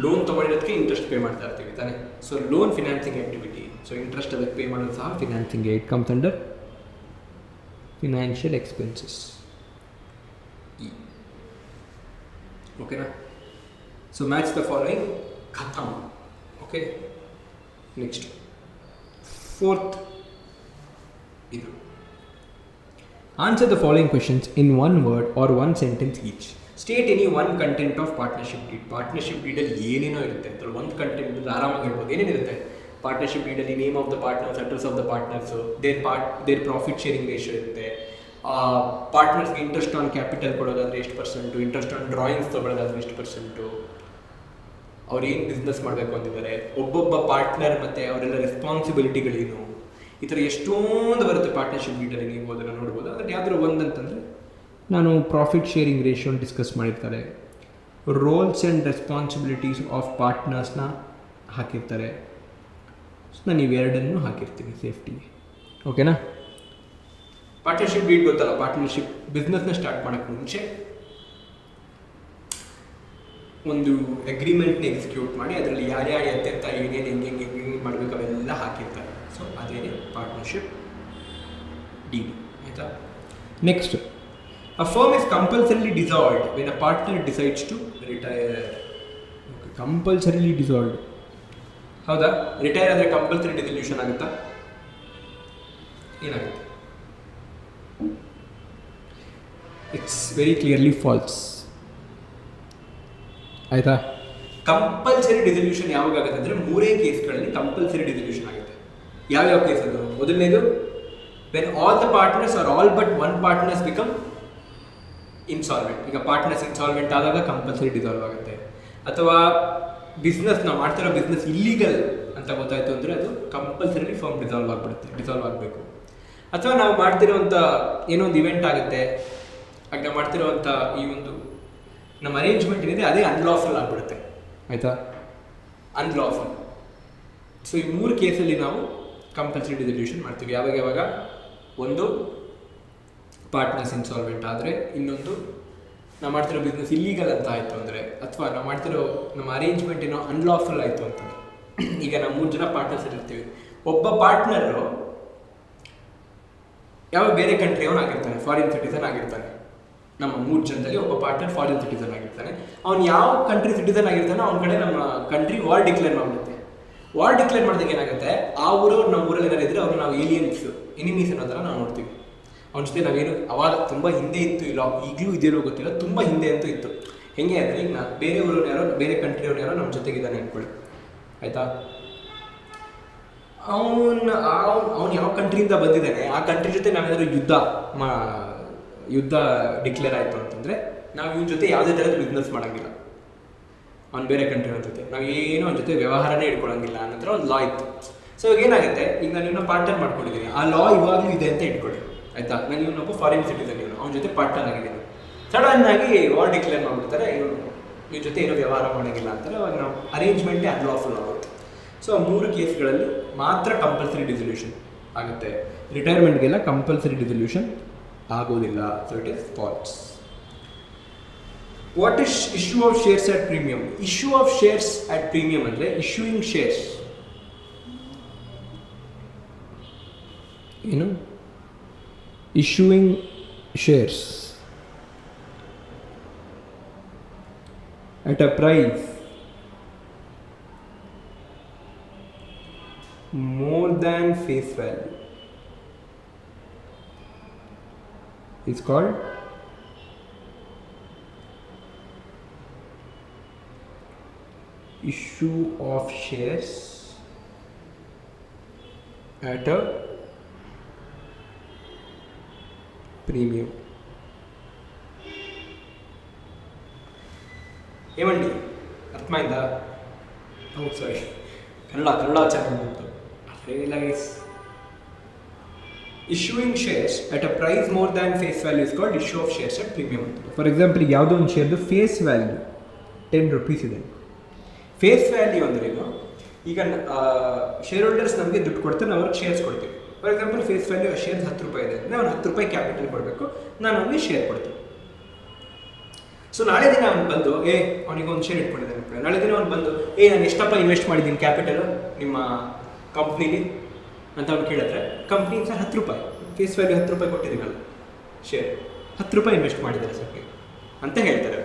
ಲೋನ್ ತೊಗೊಂಡಿರೋದಕ್ಕೆ ಇಂಟ್ರೆಸ್ಟ್ ಪೇ ಮಾಡ್ತಾ ಇರ್ತೀವಿ ತಾನೆ. So loan financing activity. So interest ಅದಕ್ಕೆ ಪೇ ಮಾಡೋದು ಸಹ financing. It comes under financial expenses. ಓಕೆನಾ. ಸೊ ಮ್ಯಾಚ್ ದ ಫಾಲೋಯಿಂಗ್ ಖತಮ್. ಓಕೆ, ನೆಕ್ಸ್ಟ್ 4th ಇದು. Answer the following questions in one word or one sentence each. State any one content of partnership deed. Partnership ಡೀಡಲ್ಲಿ ಏನೇನೋ ಇರುತ್ತೆ ಅಂತ ಒಂದು ಕಂಟೆಂಟ್ ಆರಾಮಾಗಿ ಹೇಳ್ಬೋದು. ಏನೇನಿರುತ್ತೆ ಪಾರ್ಟ್ನರ್ಶಿಪ್ ಡೀಡಲ್ಲಿ? Name of the partners, address of the partners, their profit sharing ratio ಇರುತ್ತೆ. ಪಾರ್ಟ್ನರ್ಸ್ಗೆ ಇಂಟ್ರೆಸ್ಟ್ ಆನ್ ಕ್ಯಾಪಿಟಲ್ ಕೊಡೋದಾದರೆ ಎಷ್ಟು %, ಇಂಟ್ರೆಸ್ಟ್ ಆನ್ ಡ್ರಾಯಿಂಗ್ಸ್ ತೊಗೊಳೋದಾದರೆ ಎಷ್ಟು %, ಅವ್ರು ಏನು ಬಿಸ್ನೆಸ್ ಮಾಡಬೇಕು ಅಂತಿದ್ದಾರೆ, ಒಬ್ಬೊಬ್ಬ ಪಾರ್ಟ್ನರ್ ಮತ್ತು ಅವರೆಲ್ಲ ರೆಸ್ಪಾನ್ಸಿಬಿಲಿಟಿಗಳೇನು, ಈ ಥರ ಎಷ್ಟೊಂದು ಬರುತ್ತೆ ಪಾರ್ಟ್ನರ್ಶಿಪ್ ಡೀಟೇಲಿ. ನೀವು ಅದನ್ನು ನೋಡ್ಬೋದು. ಅದರಲ್ಲಿ ಯಾವ್ದಾದ್ರು ಒಂದಂತಂದರೆ ನಾನು ಪ್ರಾಫಿಟ್ ಶೇರಿಂಗ್ ರೇಷಿಯೋನ ಡಿಸ್ಕಸ್ ಮಾಡಿರ್ತಾರೆ, ರೋಲ್ಸ್ ಆ್ಯಂಡ್ ರೆಸ್ಪಾನ್ಸಿಬಿಲಿಟೀಸ್ ಆಫ್ ಪಾರ್ಟ್ನರ್ಸ್ನ ಹಾಕಿರ್ತಾರೆ. ಸೊ ನಾನು ಇವೆರಡನ್ನು ಹಾಕಿರ್ತೀನಿ ಸೇಫ್ಟಿಗೆ. ಓಕೆನಾ. ಪಾರ್ಟ್ನರ್ಶಿಪ್ ಡೀಡ್ ಗೊತ್ತಲ್ಲ, ಪಾರ್ಟ್ನರ್ಶಿಪ್ ಬಿಸ್ನೆಸ್ನ ಸ್ಟಾರ್ಟ್ ಮಾಡೋಕ್ಕೆ ಮುಂಚೆ ಒಂದು ಅಗ್ರಿಮೆಂಟ್ನ ಎಕ್ಸಿಕ್ಯೂಟ್ ಮಾಡಿ ಅದರಲ್ಲಿ ಯಾರ್ಯಾರು ಎತ್ತೆತ್ತ ಏನೇನು ಹೆಂಗೆ ಮಾಡಬೇಕು ಅವೆಲ್ಲ ಹಾಕಿರ್ತಾರೆ. ಸೊ ಅದೇನೇ ಪಾರ್ಟ್ನರ್ಶಿಪ್ ಡೀಡ್ ಆಯಿತಾ. Next, a firm is compulsorily dissolved when a partner decides to retire. Okay, compulsorily dissolved ಹೌದಾ. ರಿಟೈರ್ ಆದರೆ ಕಂಪಲ್ಸರಿ ಡಿಸಲ್ಯೂಷನ್ ಆಗುತ್ತಾ? ಏನಾಗುತ್ತೆ? ಇಟ್ಸ್ ವೆರಿ ಕ್ಲಿಯರ್ಲಿ ಫಾಲ್ಸ್ ಆಯಿತಾ. ಕಂಪಲ್ಸರಿ ಡಿಸಲ್ಯೂಷನ್ ಯಾವಾಗ ಆಗುತ್ತೆ ಅಂದರೆ 3 ಕೇಸ್ಗಳಲ್ಲಿ ಕಂಪಲ್ಸರಿ ಡಿಸಲ್ಯೂಷನ್ ಆಗುತ್ತೆ. ಯಾವ್ಯಾವ ಕೇಸ್ ಅದು? ಮೊದಲನೇದು, when all the partners are all but one partners become insolvent. ಈಗ ಪಾರ್ಟ್ನರ್ಸ್ ಇನ್ಸಾಲ್ವೆಂಟ್ ಆದಾಗ ಕಂಪಲ್ಸರಿ ಡಿಸಾಲ್ವ್ ಆಗುತ್ತೆ. ಅಥವಾ ಬಿಸ್ನೆಸ್ ನಾವು ಮಾಡ್ತಿರೋ ಬಿಸ್ನೆಸ್ ಇಲ್ಲೀಗಲ್ ಅಂತ ಗೊತ್ತಾಯಿತು ಅಂದರೆ ಅದು ಕಂಪಲ್ಸರಿ ಫರ್ಮ್ ಡಿಸಾಲ್ವ್ ಆಗಬೇಕು. ಅಥವಾ ನಾವು ಮಾಡ್ತಿರೋವಂಥ ಏನೋ ಒಂದು ಇವೆಂಟ್ ಆಗುತ್ತೆ, ಆಗ ನಾವು ಮಾಡ್ತಿರೋವಂಥ ಈ ಒಂದು ನಮ್ಮ ಅರೇಂಜ್ಮೆಂಟ್ ಏನಿದೆ ಅದೇ ಅನ್ಲಾಫುಲ್ ಆಗಿಬಿಡುತ್ತೆ ಆಯಿತಾ. ಅನ್ಲಾಫುಲ್. ಸೊ ಈ 3 ಕೇಸಲ್ಲಿ ನಾವು ಕಂಪಲ್ಸರಿ ಡಿಸಲ್ಯೂಷನ್ ಮಾಡ್ತೀವಿ. ಯಾವಾಗ? ಒಂದು ಪಾರ್ಟ್ನರ್ಸ್ ಇನ್ಸಾಲ್ವೆಂಟ್ ಆದರೆ, ಇನ್ನೊಂದು ನಾವು ಮಾಡ್ತಿರೋ ಬಿಸ್ನೆಸ್ ಇಲ್ಲೀಗಲ್ ಅಂತ ಆಯಿತು ಅಂದರೆ, ಅಥವಾ ನಾವು ಮಾಡ್ತಿರೋ ನಮ್ಮ ಅರೇಂಜ್ಮೆಂಟ್ ಏನೋ ಅನ್ಲಾಫುಲ್ ಆಯಿತು ಅಂತಂದರೆ. ಈಗ ನಾವು 3 ಜನ ಪಾರ್ಟ್ನರ್ಸ್ ಇರ್ತೀವಿ. ಒಬ್ಬ ಪಾರ್ಟ್ನರು ಯಾವ ಬೇರೆ ಕಂಟ್ರಿಯವನು ಆಗಿರ್ತಾನೆ, ಫಾರಿನ್ ಸಿಟಿಸನ್ ಆಗಿರ್ತಾನೆ. ನಮ್ಮ 3 ಜನದಲ್ಲಿ ಒಬ್ಬ ಪಾರ್ಟ್ನರ್ ಫಾರಿನ್ ಸಿಟಿಸನ್ ಆಗಿರ್ತಾನೆ. ಅವ್ನು ಯಾವ ಕಂಟ್ರಿ ಸಿಟಿಸನ್ ಆಗಿರ್ತಾನೋ ಅವ್ನ ಕಡೆ ನಮ್ಮ ಕಂಟ್ರಿ ವಾರ್ ಡಿಕ್ಲೇರ್ ಮಾಡಿಬಿಡುತ್ತೆ. ವಾರ್ ಡಿಕ್ಲೇರ್ ಮಾಡಿದಾಗ ಏನಾಗುತ್ತೆ, ಆ ಊರವ್ರು ನಮ್ಮ ಊರಲ್ಲಿ ಏನಾರು ಇದ್ದರೆ ಅವ್ರು ನಾವು ಏಲಿಯನ್ಸ್, ಎನಿಮೀಸ್ ಅನ್ನೋ ಥರ ನಾವು ನೋಡ್ತೀವಿ. ಅವನ ಜೊತೆ ನಾವೇನು ಅವಾಗ ತುಂಬ ಹಿಂದೆ ಇತ್ತು, ಇಲ್ಲ ಈಗಲೂ ಇದೇನೋ ಗೊತ್ತಿಲ್ಲ, ತುಂಬ ಹಿಂದೆ ಅಂತೂ ಇತ್ತು. ಹೆಂಗೆ ಅಂದರೆ, ಈಗ ಬೇರೆ ಊರವ್ರು ಯಾರೋ ಬೇರೆ ಕಂಟ್ರಿಯವ್ರು ಯಾರೋ ನಮ್ಮ ಜೊತೆಗಿದ್ದಾನೆ ಅಂದ್ಕೊಳ್ಳಿ ಆಯಿತಾ. ಅವನು ಯಾವ ಕಂಟ್ರಿಯಿಂದ ಬಂದಿದ್ದಾನೆ, ಆ ಕಂಟ್ರಿ ಜೊತೆ ನಾವೇನಾದ್ರು ಯುದ್ಧ ಡಿಕ್ಲೇರ್ ಆಯಿತು ಅಂತಂದರೆ ನಾವು ಇವನ ಜೊತೆ ಯಾವುದೇ ಥರದ ಬಿಸ್ನೆಸ್ ಮಾಡೋಂಗಿಲ್ಲ. ಅವ್ನು ಬೇರೆ ಕಂಟ್ರಿಯವ್ರ ಜೊತೆ ನಾವು ಏನೋ ಅವ್ನ ಜೊತೆ ವ್ಯವಹಾರನೇ ಇಟ್ಕೊಳ್ಳೋಂಗಿಲ್ಲ ಅನ್ನೋ ಥರ ಒಂದು ಲಾ ಇತ್ತು. ಸೊ ಇವಾಗ ಏನಾಗುತ್ತೆ, ಈಗ ನಾನು ಇವನ್ನ ಪಾರ್ಟ್ನರ್ ಮಾಡ್ಕೊಂಡಿದ್ದೀನಿ, ಆ ಲಾ ಇವಾಗಲೂ ಇದೆ ಅಂತ ಇಟ್ಕೊಳ್ಳಿ ಆಯಿತಾ. ನಾನು ಇವನೊಬ್ಬ ಫಾರಿನ್ ಸಿಟಿಸನ್, ಇವನು ಅವನ ಜೊತೆ ಪಾರ್ಟ್ನರ್ ಆಗಿದ್ದೀನಿ. ಸಡನ್ ಆಗಿ ವಾರ್ ಡಿಕ್ಲೇರ್ ಮಾಡಿಬಿಡ್ತಾರೆ, ಇವ್ರ ಜೊತೆ ಏನೋ ವ್ಯವಹಾರ ಮಾಡೋಂಗಿಲ್ಲ ಅಂತಾರೆ. ಅವಾಗ ನಾವು ಅರೇಂಜ್ಮೆಂಟೇ ಅನ್ಲಾಫುಲ್ ಆಗುತ್ತೆ. ಸೊ ಆ 3 ಕೇಸ್ಗಳಲ್ಲಿ ಮಾತ್ರ ಕಂಪಲ್ಸರಿ ಡಿಸಲ್ಯೂಷನ್ ಆಗುತ್ತೆ. ರಿಟೈರ್ಮೆಂಟ್ಗೆಲ್ಲ ಕಂಪಲ್ಸರಿ ಡಿಸಲ್ಯೂಷನ್ ಆಗೋದಿಲ್ಲ. So it is false. What is issue of shares at premium? Issue of shares at premium ಅಂದರೆ ಇಶ್ಯೂಯಿಂಗ್ ಶೇರ್ಸ್ ಏನು? Issuing shares at a price more than face value is called issue of shares at a premium. ಏಮಂಡಿ ಅರ್ಥ ಆಯ್ತಾ? ಹೌದು ಸಾರಿ, ಕನ್ನಡ ಚಾನಲ್ ಬಂತು. ಇಲ್ಲ guys, issuing shares at a price more than face value is called issue of shares at premium ಅಂತ. ಫಾರ್ ಎಕ್ಸಾಂಪಲ್, ಯಾವುದೋ ಒಂದು ಶೇರ್ದು ಫೇಸ್ ವ್ಯಾಲ್ಯೂ 10 rupees ಇದೆ. ಫೇಸ್ ವ್ಯಾಲ್ಯೂ ಅಂದ್ರೆ ಏನು? ಈಗ ಶೇರ್ ಹೋಲ್ಡರ್ಸ್ ನಮಗೆ ದುಡ್ಡು ಕೊಡ್ತಾರೆ, ನಾವು ಅವ್ರಿಗೆ ಶೇರ್ಸ್ ಕೊಡ್ತೀವಿ. For example, face value shares 10 ರೂಪಾಯಿ ಇದೆ ಅಂದರೆ ಅವ್ನು 10 ರೂಪಾಯಿ ಕ್ಯಾಪಿಟಲ್ ಕೊಡಬೇಕು, ನಾನು ಅವ್ನಿಗೆ ಶೇರ್ ಕೊಡ್ತೀನಿ. ಸೊ ನಾಳೆ ದಿನ ಅವ್ನು ಬಂದು ಅವನಿಗೆ ಒಂದು ಶೇರ್ ಇಟ್ಕೊಂಡಿದ್ದಾನೆ, ನಾಳೆ ದಿನ ಅವ್ನು ಬಂದು ನಾನು ಎಷ್ಟಪ್ಪ ಇನ್ವೆಸ್ಟ್ ಮಾಡಿದ್ದೀನಿ ಕ್ಯಾಪಿಟಲು ನಿಮ್ಮ ಕಂಪ್ನೀಲಿ ಅಂತ ಅವ್ನು ಕೇಳಿದ್ರೆ, ಕಂಪ್ನಿ ಸರ್ 10 ರೂಪಾಯಿ, ಫೇಸ್ ವ್ಯಾಲ್ಯೂ 10 ರೂಪಾಯಿ ಕೊಟ್ಟಿದ್ದೀನಲ್ಲ ಶೇರ್, 10 ರೂಪಾಯಿ ಇನ್ವೆಸ್ಟ್ ಮಾಡಿದ್ದಾರೆ ಸರ್ ನೀವು ಅಂತ ಹೇಳ್ತಾರೆ.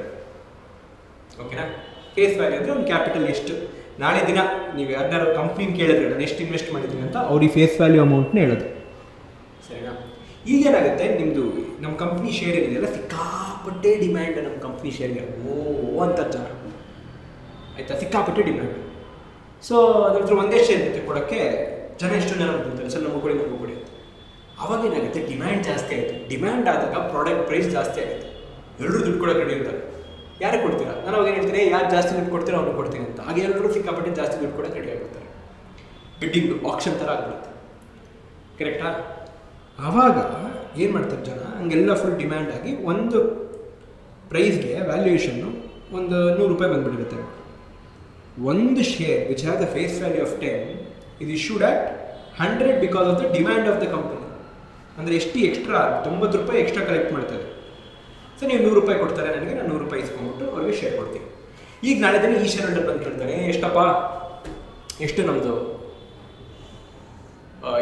ಓಕೆನಾ? ಫೇಸ್ ವ್ಯಾಲ್ಯೂ ಅಂದರೆ ಒಂದು ಕ್ಯಾಪಿಟಲ್ ಎಷ್ಟು. ನಾಳೆ ದಿನ ನೀವು ಯಾರನ್ನಾರು ಕಂಪ್ನಿನ ಕೇಳಿದ್ರೆ ನಾನು ಎಷ್ಟು ಇನ್ವೆಸ್ಟ್ ಮಾಡಿದ್ದೀನಿ ಅಂತ ಅವ್ರಿಗೆ ಫೇಸ್ ವ್ಯಾಲ್ಯೂ ಅಮೌಂಟ್ನ ಹೇಳೋದು. ಸರಿನಾ? ಈಗೇನಾಗುತ್ತೆ, ನಿಮ್ಮದು ನಮ್ಮ ಕಂಪ್ನಿ ಶೇರ್ ಏನಿದೆಯಲ್ಲ ಸಿಕ್ಕಾಪಟ್ಟೆ ಡಿಮ್ಯಾಂಡ್ ನಮ್ಮ ಕಂಪ್ನಿ ಶೇರ್ಗೆ ಅಂತ ಜನ ಆಯಿತಾ, ಸಿಕ್ಕಾಪಟ್ಟೆ ಡಿಮ್ಯಾಂಡ್. ಸೊ ಅದ್ರ ಹತ್ರ ಒಂದೇ ಶೇರ್ ಇರುತ್ತೆ ಕೊಡೋಕ್ಕೆ, ಜನ ಎಷ್ಟು ಜನ ಬರ್ತಾರೆ ಸರ್ ನಮಗೆ ಕೊಡಿ ಅಂತ. ಅವಾಗ ಏನಾಗುತ್ತೆ, ಡಿಮ್ಯಾಂಡ್ ಜಾಸ್ತಿ ಆಯಿತು. ಡಿಮ್ಯಾಂಡ್ ಆದಾಗ ಪ್ರಾಡಕ್ಟ್ ಪ್ರೈಸ್ ಜಾಸ್ತಿ ಆಗುತ್ತೆ, ಎಲ್ಲರೂ ದುಡ್ಡು ಕೊಡೋಕೆ ರೆಡಿ ಇರ್ತಾರೆ. ಯಾರಿಗೆ ಕೊಡ್ತೀರಾ? ನಾನು ಅವಾಗ ಹೇಳ್ತೀನಿ, ಯಾರು ಜಾಸ್ತಿ ದುಡ್ಡು ಕೊಡ್ತೀರೋ ಅವ್ರಿಗೆ ಕೊಡ್ತೀನಿ ಅಂತ. ಹಾಗೆ ಎಲ್ಲರೂ ಸಿಕ್ಕಾಪಟ್ಟೆ ಜಾಸ್ತಿ ದುಡ್ಡು ಕೊಡೋಕೆ ರೆಡಿ ಆಗಿರ್ತಾರೆ. ಬಿಡ್ಡಿಂಗ್ ಆಕ್ಷನ್ ಥರ ಆಗ್ಬಿಡುತ್ತೆ. ಕರೆಕ್ಟಾ? ಆವಾಗ ಏನು ಮಾಡ್ತಾರೆ ಜನ, ಹಂಗೆಲ್ಲ ಫುಲ್ ಡಿಮ್ಯಾಂಡ್ ಆಗಿ ಒಂದು ಪ್ರೈಸ್ಗೆ ವ್ಯಾಲ್ಯೂಯೇಷನ್ನು ಒಂದು 100 ರೂಪಾಯಿ ಬಂದುಬಿಟ್ಟಿರುತ್ತೆ. ಒಂದು share which has the face value of 10 is issued at 100 because of the demand of the company. ಅಂದರೆ ಎಷ್ಟು ಎಕ್ಸ್ಟ್ರಾ 90 ರೂಪಾಯಿ ಎಕ್ಸ್ಟ್ರಾ ಕಲೆಕ್ಟ್ ಮಾಡ್ತಾರೆ. ಸೊ ನೀವು 100 ರೂಪಾಯಿ ಕೊಡ್ತಾರೆ ನನಗೆ, ನಾನು 100 ರೂಪಾಯಿ ಇಸ್ಕೊಂಡ್ಬಿಟ್ಟು ಅವ್ರಿಗೆ ಶೇರ್ ಕೊಡ್ತೀನಿ. ಈಗ ನಾಳೆ ದಿನ ಈ ಶೇರ್ ಹೋಲ್ಡರ್ ಬಂದು ಕೇಳ್ತಾನೆ, ಎಷ್ಟಪ್ಪ, ಎಷ್ಟು ನಮ್ಮದು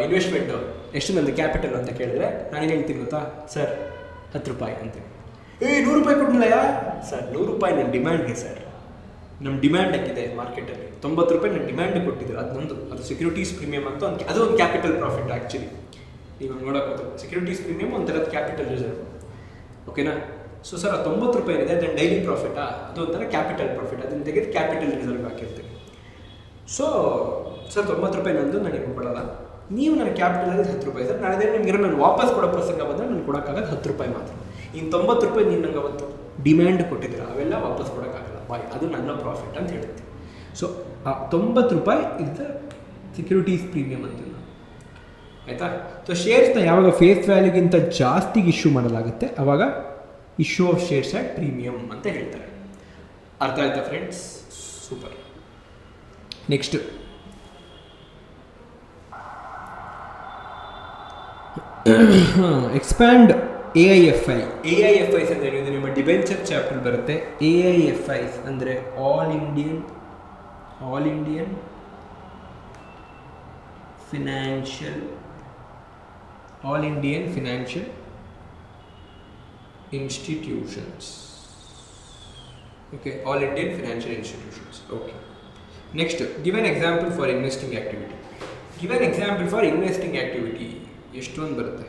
ಇನ್ವೆಸ್ಟ್ಮೆಂಟು, ಎಷ್ಟು ನಮ್ಮದು ಕ್ಯಾಪಿಟಲ್ ಅಂತ ಕೇಳಿದ್ರೆ ನಾನೇನು ಹೇಳ್ತೀನಿ ಗೊತ್ತಾ, ಸರ್ 10 ರೂಪಾಯಿ ಅಂತೀನಿ. 100 ರೂಪಾಯಿ ಕೊಟ್ಟಿಲ್ಲ ಸರ್, 100 ರೂಪಾಯಿ ನನ್ನ ಡಿಮ್ಯಾಂಡ್ಗೆ ಸರ್, ನಮ್ಮ ಡಿಮ್ಯಾಂಡ್ ಆಗಿದೆ ಮಾರ್ಕೆಟಲ್ಲಿ 90 ರೂಪಾಯಿ ನನ್ನ ಡಿಮ್ಯಾಂಡ್ ಕೊಟ್ಟಿದ್ರು, ಅದು ನಂದು, ಅದು ಸೆಕ್ಯೂರಿಟೀಸ್ ಪ್ರೀಮಿಯಮ್ ಅಂತ ಅದು ಒಂದು ಕ್ಯಾಪಿಟಲ್ ಪ್ರಾಫಿಟ್. ಆ್ಯಕ್ಚುಲಿ ನೀವು ನೋಡೋಕ್ಕೋದು ಸೆಕ್ಯೂರಿಟೀಸ್ ಪ್ರೀಮಿಯಮ್ ಒಂಥರದ ಕ್ಯಾಪಿಟಲ್ ರಿಸರ್ವ್. ಓಕೆನಾ? ಸೊ ಸರ್, ಅದು 90 ರೂಪಾಯಿ ಇದೆ, ಅದನ್ನು ಡೈಲಿ ಪ್ರಾಫಿಟಾ, ಅದು ಒಂಥರ ಕ್ಯಾಪಿಟಲ್ ಪ್ರಾಫಿಟ್, ಅದನ್ನು ತೆಗೆದು ಕ್ಯಾಪಿಟಲ್ ರಿಸರ್ವ್ ಹಾಕಿರ್ತೀವಿ. ಸೊ ಸರ್ 90 ರೂಪಾಯಿ ನಂದು, ನನಗೆ ಕೊಡೋಲ್ಲ, ನೀವು ನನ್ನ ಕ್ಯಾಪಿಟಲ್ 10 ರೂಪಾಯಿ ಸರ್, ನಾಳೆ ನಿಮಗೆ ನಾನು ವಾಪಸ್ ಕೊಡೋ ಪ್ರಸಂಗ ಬಂದರೆ ನಾನು ಕೊಡೋಕ್ಕಾಗೋದು 10 ರೂಪಾಯಿ ಮಾತ್ರ. ಇನ್ನು 90 ರೂಪಾಯಿ ನೀವು ನಂಗೆ ಅವತ್ತು ಡಿಮ್ಯಾಂಡ್ ಕೊಟ್ಟಿದ್ದೀರ, ಅವೆಲ್ಲ ವಾಪಸ್ ಕೊಡೋಕ್ಕಾಗಲ್ಲ, ಬಾಯ್, ಅದು ನನ್ನ ಪ್ರಾಫಿಟ್ ಅಂತ ಹೇಳುತ್ತೆ. ಸೊ ಆ 90 ರೂಪಾಯಿ ಇಸ್ ದ ಸೆಕ್ಯೂರಿಟೀಸ್ ಪ್ರೀಮಿಯಮ್ ಅಂತೀವಿ ನಾವು, ಆಯಿತಾ? ಸೊ ಶೇರ್ಸ್ನ ಯಾವಾಗ ಫೇಸ್ ವ್ಯಾಲ್ಯೂಗಿಂತ ಜಾಸ್ತಿಗೆ ಇಶ್ಯೂ ಮಾಡಲಾಗುತ್ತೆ ಆವಾಗ issue of shares at premium ಅಂತ ಹೇಳ್ತಾರೆ. ಅರ್ಥ ಆಯ್ತಾ friends? Super. Next, expand AIFI. AIFIs ಅಂದರೆ ಇದು ನಿಮ್ಮ ಡಿಬೆಂಚರ್ ಚಾಪ್ಟರ್ ಬರುತ್ತೆ. AIFIs ಅಂದರೆ all Indian financial institutions. Okay, all Indian financial institutions. Okay. Next, give an example for investing activity. Give an example for investing activity. ಎಷ್ಟೊಂದು ಬರುತ್ತೆ.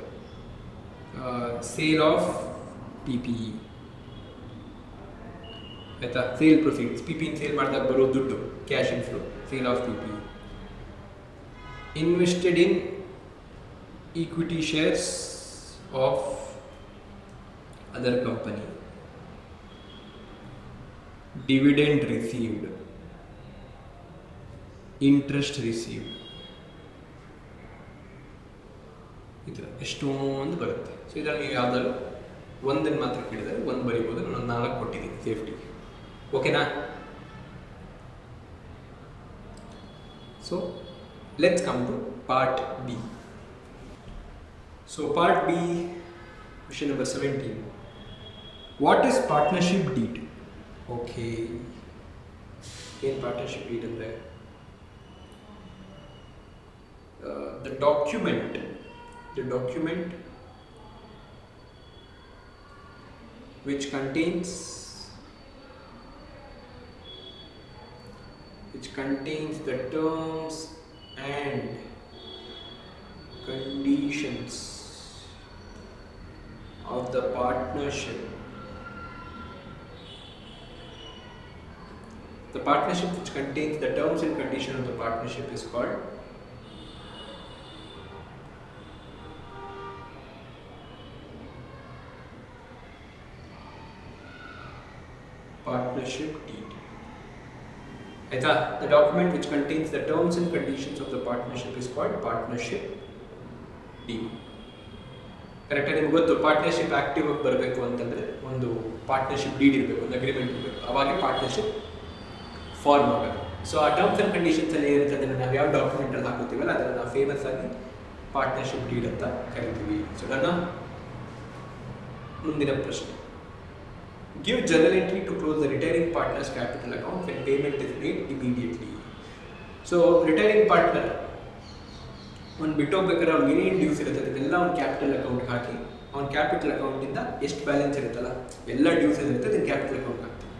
ಸೇಲ್ ಆಫ್ PPE, ಆಯಿತಾ? ಸೇಲ್ ಪ್ರೊಸೀಡ್ಸ್, PPE ಸೇಲ್ ಮಾಡಿದಾಗ ಬರೋ ದುಡ್ಡು, cash inflow, sale of PPE. Invested in equity shares of other company, dividend received, interest received, ಈ ಥರ ಎಷ್ಟೊಂದು ಬರುತ್ತೆ. ಸೊ ಇದರಲ್ಲಿ ನೀವು ಯಾವುದಾದ್ರು ಒಂದನ್ನು ಮಾತ್ರ ಕೇಳಿದರೆ ಒಂದು ಬರೀಬೋದು. ನಾನು 4 ಕೊಟ್ಟಿದ್ದೀನಿ ಸೇಫ್ಟಿ. ಓಕೆನಾ? So let's come to part B. So part B, question number 17. What is partnership deed? Okay, ಏನು ಪಾರ್ಟ್ನರ್ಶಿಪ್ ಡೀಡ್ ಅಂದರೆ the document which contains the terms and conditions of the partnership. The partnership which contains the terms and conditions of the partnership is called partnership deed. ಆಯ್ತಾ? The document which contains the terms and conditions of the partnership is called partnership deed. ಕರೆಕ್ಟಾಗಿ ನಿಮ್ಗೆ ಗೊತ್ತು, ಪಾರ್ಟ್ನರ್ಶಿಪ್ ಆಕ್ಟಿವ್ ಆಗಿ ಬರಬೇಕು ಅಂತಂದರೆ ಒಂದು ಪಾರ್ಟ್ನರ್ಶಿಪ್ ಡೀಡ್ ಇರಬೇಕು, ಒಂದು ಅಗ್ರಿಮೆಂಟ್ ಇರಬೇಕು, ಅವಾಗೇ ಪಾರ್ಟ್ನರ್ಶಿಪ್ ಫಾರ್ಮ್ ಆಗಬೇಕು. ಸೊ ಆ ಟರ್ಮ್ಸ್ ಆ್ಯಂಡ್ ಕಂಡೀಷನ್ಸಲ್ಲಿ ಏನಿರುತ್ತೆ ಅದನ್ನು ನಾವು ಯಾವ ಡಾಕ್ಯುಮೆಂಟಲ್ಲಿ ಹಾಕೋತೀವಲ್ಲ ಅದನ್ನು ನಾವು ಫೇಮಸ್ ಆಗಿ ಪಾರ್ಟ್ನರ್ಶಿಪ್ ಡೀಡ್ ಅಂತ ಕರಿತೀವಿ. ಸೊ ನನ್ನ ಮುಂದಿನ ಪ್ರಶ್ನೆ, give journal entry to close the retiring partner's capital account when payment is made immediately. So retiring partner ಒಂದು ಬಿಟ್ಟೋಗ್ಬೇಕಾದ್ರೆ ಅವ್ನಿಗೆ ಏನೇನು ಡ್ಯೂಸ್ ಇರುತ್ತೆ ಅದನ್ನೆಲ್ಲ ಅವ್ನು ಕ್ಯಾಪಿಟಲ್ ಅಕೌಂಟ್ಗೆ ಹಾಕಿ, ಅವ್ನ ಕ್ಯಾಪಿಟಲ್ ಅಕೌಂಟಿಂದ ಎಷ್ಟು ಬ್ಯಾಲೆನ್ಸ್ ಇರುತ್ತಲ್ಲ ಎಲ್ಲ ಡ್ಯೂಸ್ ಏನಿರುತ್ತೆ ಅದನ್ನು ಕ್ಯಾಪಿಟಲ್ ಅಕೌಂಟ್ಗೆ ಹಾಕ್ತೀವಿ.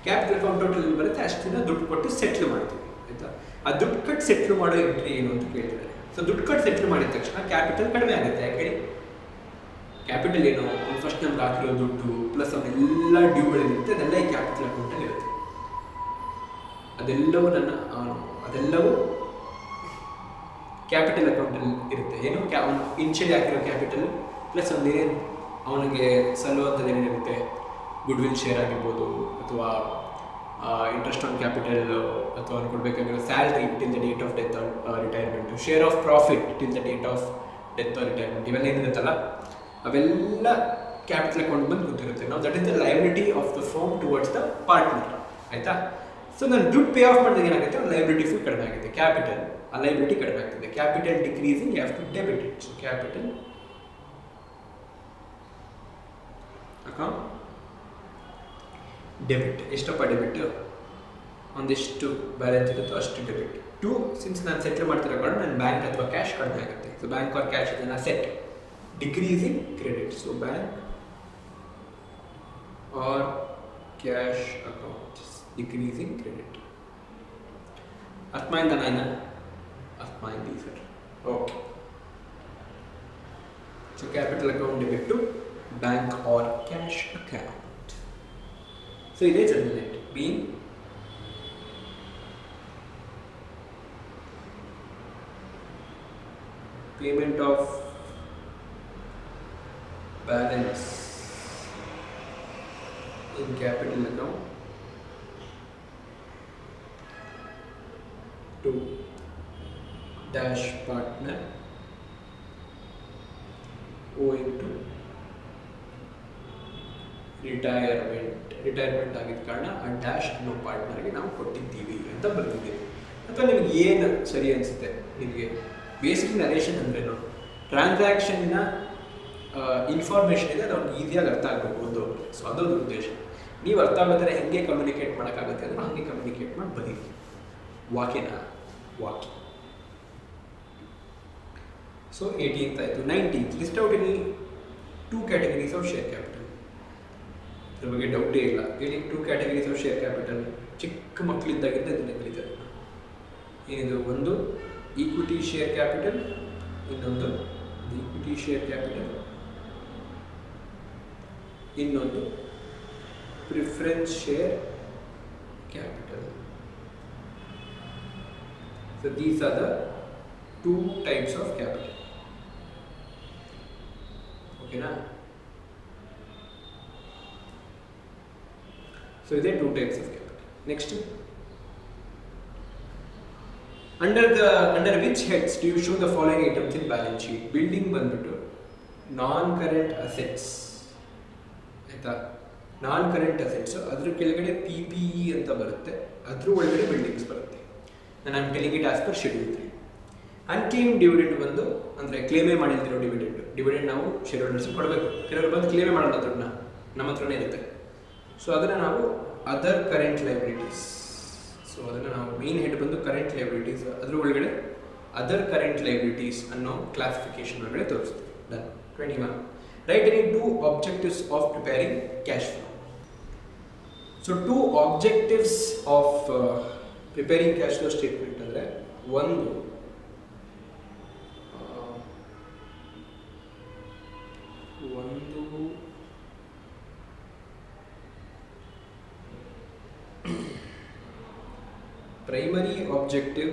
ಕ್ಯಾಪಿಟಲ್ ಅಕೌಂಟ್ ಟೋಟಲ್ ಏನು ಬರುತ್ತೆ ಅಷ್ಟು ದಿನ ದುಡ್ಡು ಕೊಟ್ಟು ಸೆಟ್ಲ್ ಮಾಡ್ತೀವಿ. ಆಯಿತಾ? ಆ ದುಡ್ಡು ಕಟ್ಟು ಸೆಟ್ಲ್ ಮಾಡೋ ಎಂಟ್ರಿ ಏನು ಅಂತ ಕೇಳ್ತಿದ್ದಾರೆ. ಸೊ ದುಡ್ಡು ಕಟ್ಟು ಸೆಟ್ಲ್ ಮಾಡಿದ ತಕ್ಷಣ ಕ್ಯಾಪಿಟಲ್ ಕಡಿಮೆ ಆಗುತ್ತೆ. ಯಾಕೆ? ಕ್ಯಾಪಿಟಲ್ ಏನು, ಅವ್ನು ಫಸ್ಟ್ ನಮ್ಗೆ ಹಾಕಿರೋ ದುಡ್ಡು ಪ್ಲಸ್ ಅವನ್ನೆಲ್ಲ ಡ್ಯೂಗಳಿರುತ್ತೆ ಅದೆಲ್ಲ ಈ ಕ್ಯಾಪಿಟಲ್ ಅಕೌಂಟಲ್ಲಿ ಇರುತ್ತೆ. ಅದೆಲ್ಲವೂ ಕ್ಯಾಪಿಟಲ್ ಅಕೌಂಟಲ್ಲಿ ಇರುತ್ತೆ. ಏನು ಅವನು ಇನ್ಷಿಯಲಿ ಹಾಕಿರೋ ಕ್ಯಾಪಿಟಲ್ ಪ್ಲಸ್ ಒಂದೇನು ಅವನಿಗೆ ಸಲ್ಲುವಂಥದ್ದು ಏನೇನಿರುತ್ತೆ, ಗುಡ್ ವಿಲ್ ಶೇರ್ ಆಗಿರ್ಬೋದು, ಅಥವಾ ಇಂಟ್ರೆಸ್ಟ್ ಆನ್ ಕ್ಯಾಪಿಟಲ್, ಅಥವಾ ಅವ್ನು ಕೊಡಬೇಕಾಗಿರೋ salary till the date of death or retirement, share of profit till the date of death or retirement, ಇವೆಲ್ಲ ಏನಿರುತ್ತಲ್ಲ ಅವೆಲ್ಲ ಕ್ಯಾಪಿಟಲ್ ಅಕೌಂಟ್ ಬಂದು ಗೊತ್ತಿರುತ್ತೆ. ನಾವು that is the liability of the firm towards the partner. ಆಯಿತಾ? ಸೊ ನಾನು ದುಡ್ಡು ಪೇ ಆಫ್ ಮಾಡಿದಾಗ ಏನಾಗುತ್ತೆ, ಲಯಬಿಲಿಟಿ ಫುಲ್ ಕಡಿಮೆ ಆಗುತ್ತೆ, ಕ್ಯಾಪಿಟಲ್ ಆ ಲಯಬಿಲಿಟಿ ಕಡಿಮೆ ಆಗ್ತದೆ. Capital decreasing, you have to debit it. So capital account debit. ಎಷ್ಟಪ್ಪ ಡೆಬಿಟ್? ಒಂದಿಷ್ಟು ಬ್ಯಾಲೆನ್ಸ್ ಇರುತ್ತೋ ಅಷ್ಟು ಡೆಬಿಟ್ ಟು, ಸಿನ್ಸ್ ನಾನು ಸೆಟ್ಲ್ ಮಾಡ್ತಿರೋ ಕಾರಣ ನನ್ನ ಬ್ಯಾಂಕ್ ಅಥವಾ ಕ್ಯಾಶ್ ಕಡಿಮೆ ಆಗುತ್ತೆ. So bank or cash is an asset, decreasing credit. So bank or cash account is decreasing credit. ಅರ್ಥಮಾಯ್ತಾ ನಾಯನ? ಅರ್ಥಮಾಯ್ತು sir. Okay. So capital account debit to bank or cash account. So ಇದೇ journal entry being payment of balance in capital account to dash partner owing to retirement ಆಗಿದ್ದ ಕಾರಣ ಆ ಡ್ಯಾಶ್ ಅನ್ನೋ ಪಾರ್ಟ್ನರ್ಗೆ ನಾವು ಕೊಟ್ಟಿದ್ದೀವಿ ಅಂತ ಬರ್ತಿದ್ದೀವಿ. ಅಥವಾ ನಿಮಗೆ ಏನು ಸರಿ ಅನಿಸುತ್ತೆ, ನಿಮಗೆ ಬೇಸಿಕ್ ನರೇಷನ್ ಅಂದ್ರೇನು, ಟ್ರಾನ್ಸಾಕ್ಷನ್ನ ಇನ್ಫಾರ್ಮೇಷನ್ ಇದೆ, ಅದು ಅವ್ನಿಗೆ ಈಸಿಯಾಗಿ ಅರ್ಥ ಆಗಬೇಕು ಓದೋರಿಗೆ. ಸೊ ಅದೊಂದು ಉದ್ದೇಶ. ನೀವು ಅರ್ಥ ಆಗೋದ್ರೆ ಹೆಂಗೆ ಕಮ್ಯುನಿಕೇಟ್ ಮಾಡೋಕ್ಕಾಗುತ್ತೆ ಅಂದರೆ ಹಾಗೆ ಕಮ್ಯುನಿಕೇಟ್ ಮಾಡಿ ಬರೀರಿ. ವಾಕ್ಯ. ಸೊ 18th ಆಯಿತು. 19th, list out any 2 categories of share capital. ಅದ್ರ ಬಗ್ಗೆ ಡೌಟೇ ಇಲ್ಲ. ಹೇಳಿ, 2 categories ಆಫ್ ಶೇರ್ ಕ್ಯಾಪಿಟಲ್ ಚಿಕ್ಕ ಮಕ್ಕಳಿದ್ದಾಗಿಂದ ಇದನ್ನು ಕಲಿತಾರೆ. ಏನಿದು? ಒಂದು ಈಕ್ವಿಟಿ ಶೇರ್ ಕ್ಯಾಪಿಟಲ್, ಇನ್ನೊಂದು ಈಕ್ವಿಟಿ ಶೇರ್ ಕ್ಯಾಪಿಟಲ್, ಇನ್ನೊಂದು preference share capital. So these are the 2 types of capital. Okay na? So there are 2 types of capital. Next, under which heads do you show the following items in balance sheet? Building ಬಂದ್ಬಿಟ್ಟು ನಾನ್ ಕರೆಂಟ್ ಅಸೆಟ್ಸ್ ಆಯ್ತಾ. ನಾನ್ ಕರೆಂಟ್ ಅಸೆಟ್ಸ್ ಅದ್ರ ಕೆಳಗಡೆ PPE ಅಂತ ಬರುತ್ತೆ, ಅದ್ರ ಒಳಗಡೆ ಬಿಲ್ಡಿಂಗ್ಸ್ ಬರುತ್ತೆ. ನಾನು telling it as per schedule 3. Unclaimed dividend ಬಂದು ಅಂದರೆ ಕ್ಲೇಮೇ ಮಾಡಿಲ್ದಿರೋ ಡಿವಿಡೆಂಡ್ ನಾವು ಶೇರ್ ಹೋಲ್ಡರ್ಸ್ ಕೊಡಬೇಕು. ಕೆಲವರು ಬಂದು ಕ್ಲೇಮೇ ಮಾಡಲ್ಲ ದುಡ್ಡನ್ನ, ನಮ್ಮ ಹತ್ರನೇ ಇರುತ್ತೆ. ಸೊ ಅದನ್ನು ನಾವು ಅದರ್ ಕರೆಂಟ್ ಲೈಬಿಲಿಟೀಸ್, ಸೊ ಅದನ್ನು ನಾವು ಮೇನ್ ಹೆಡ್ ಬಂದು ಕರೆಂಟ್ ಲೈಬಿಲಿಟೀಸ್, ಅದ್ರ ಒಳಗಡೆ ಅದರ್ ಕರೆಂಟ್ ಲೈಬಿಲಿಟೀಸ್ ಅನ್ನೋ ಕ್ಲಾಸಿಫಿಕೇಶನ್ ಒಳಗಡೆ ತೋರಿಸ್ತೀವಿ. Done. 21. Write any 2 objectives of preparing cash flow. So 2 objectives of preparing cash flow statement ಅಂದರೆ ಒಂದು primary objective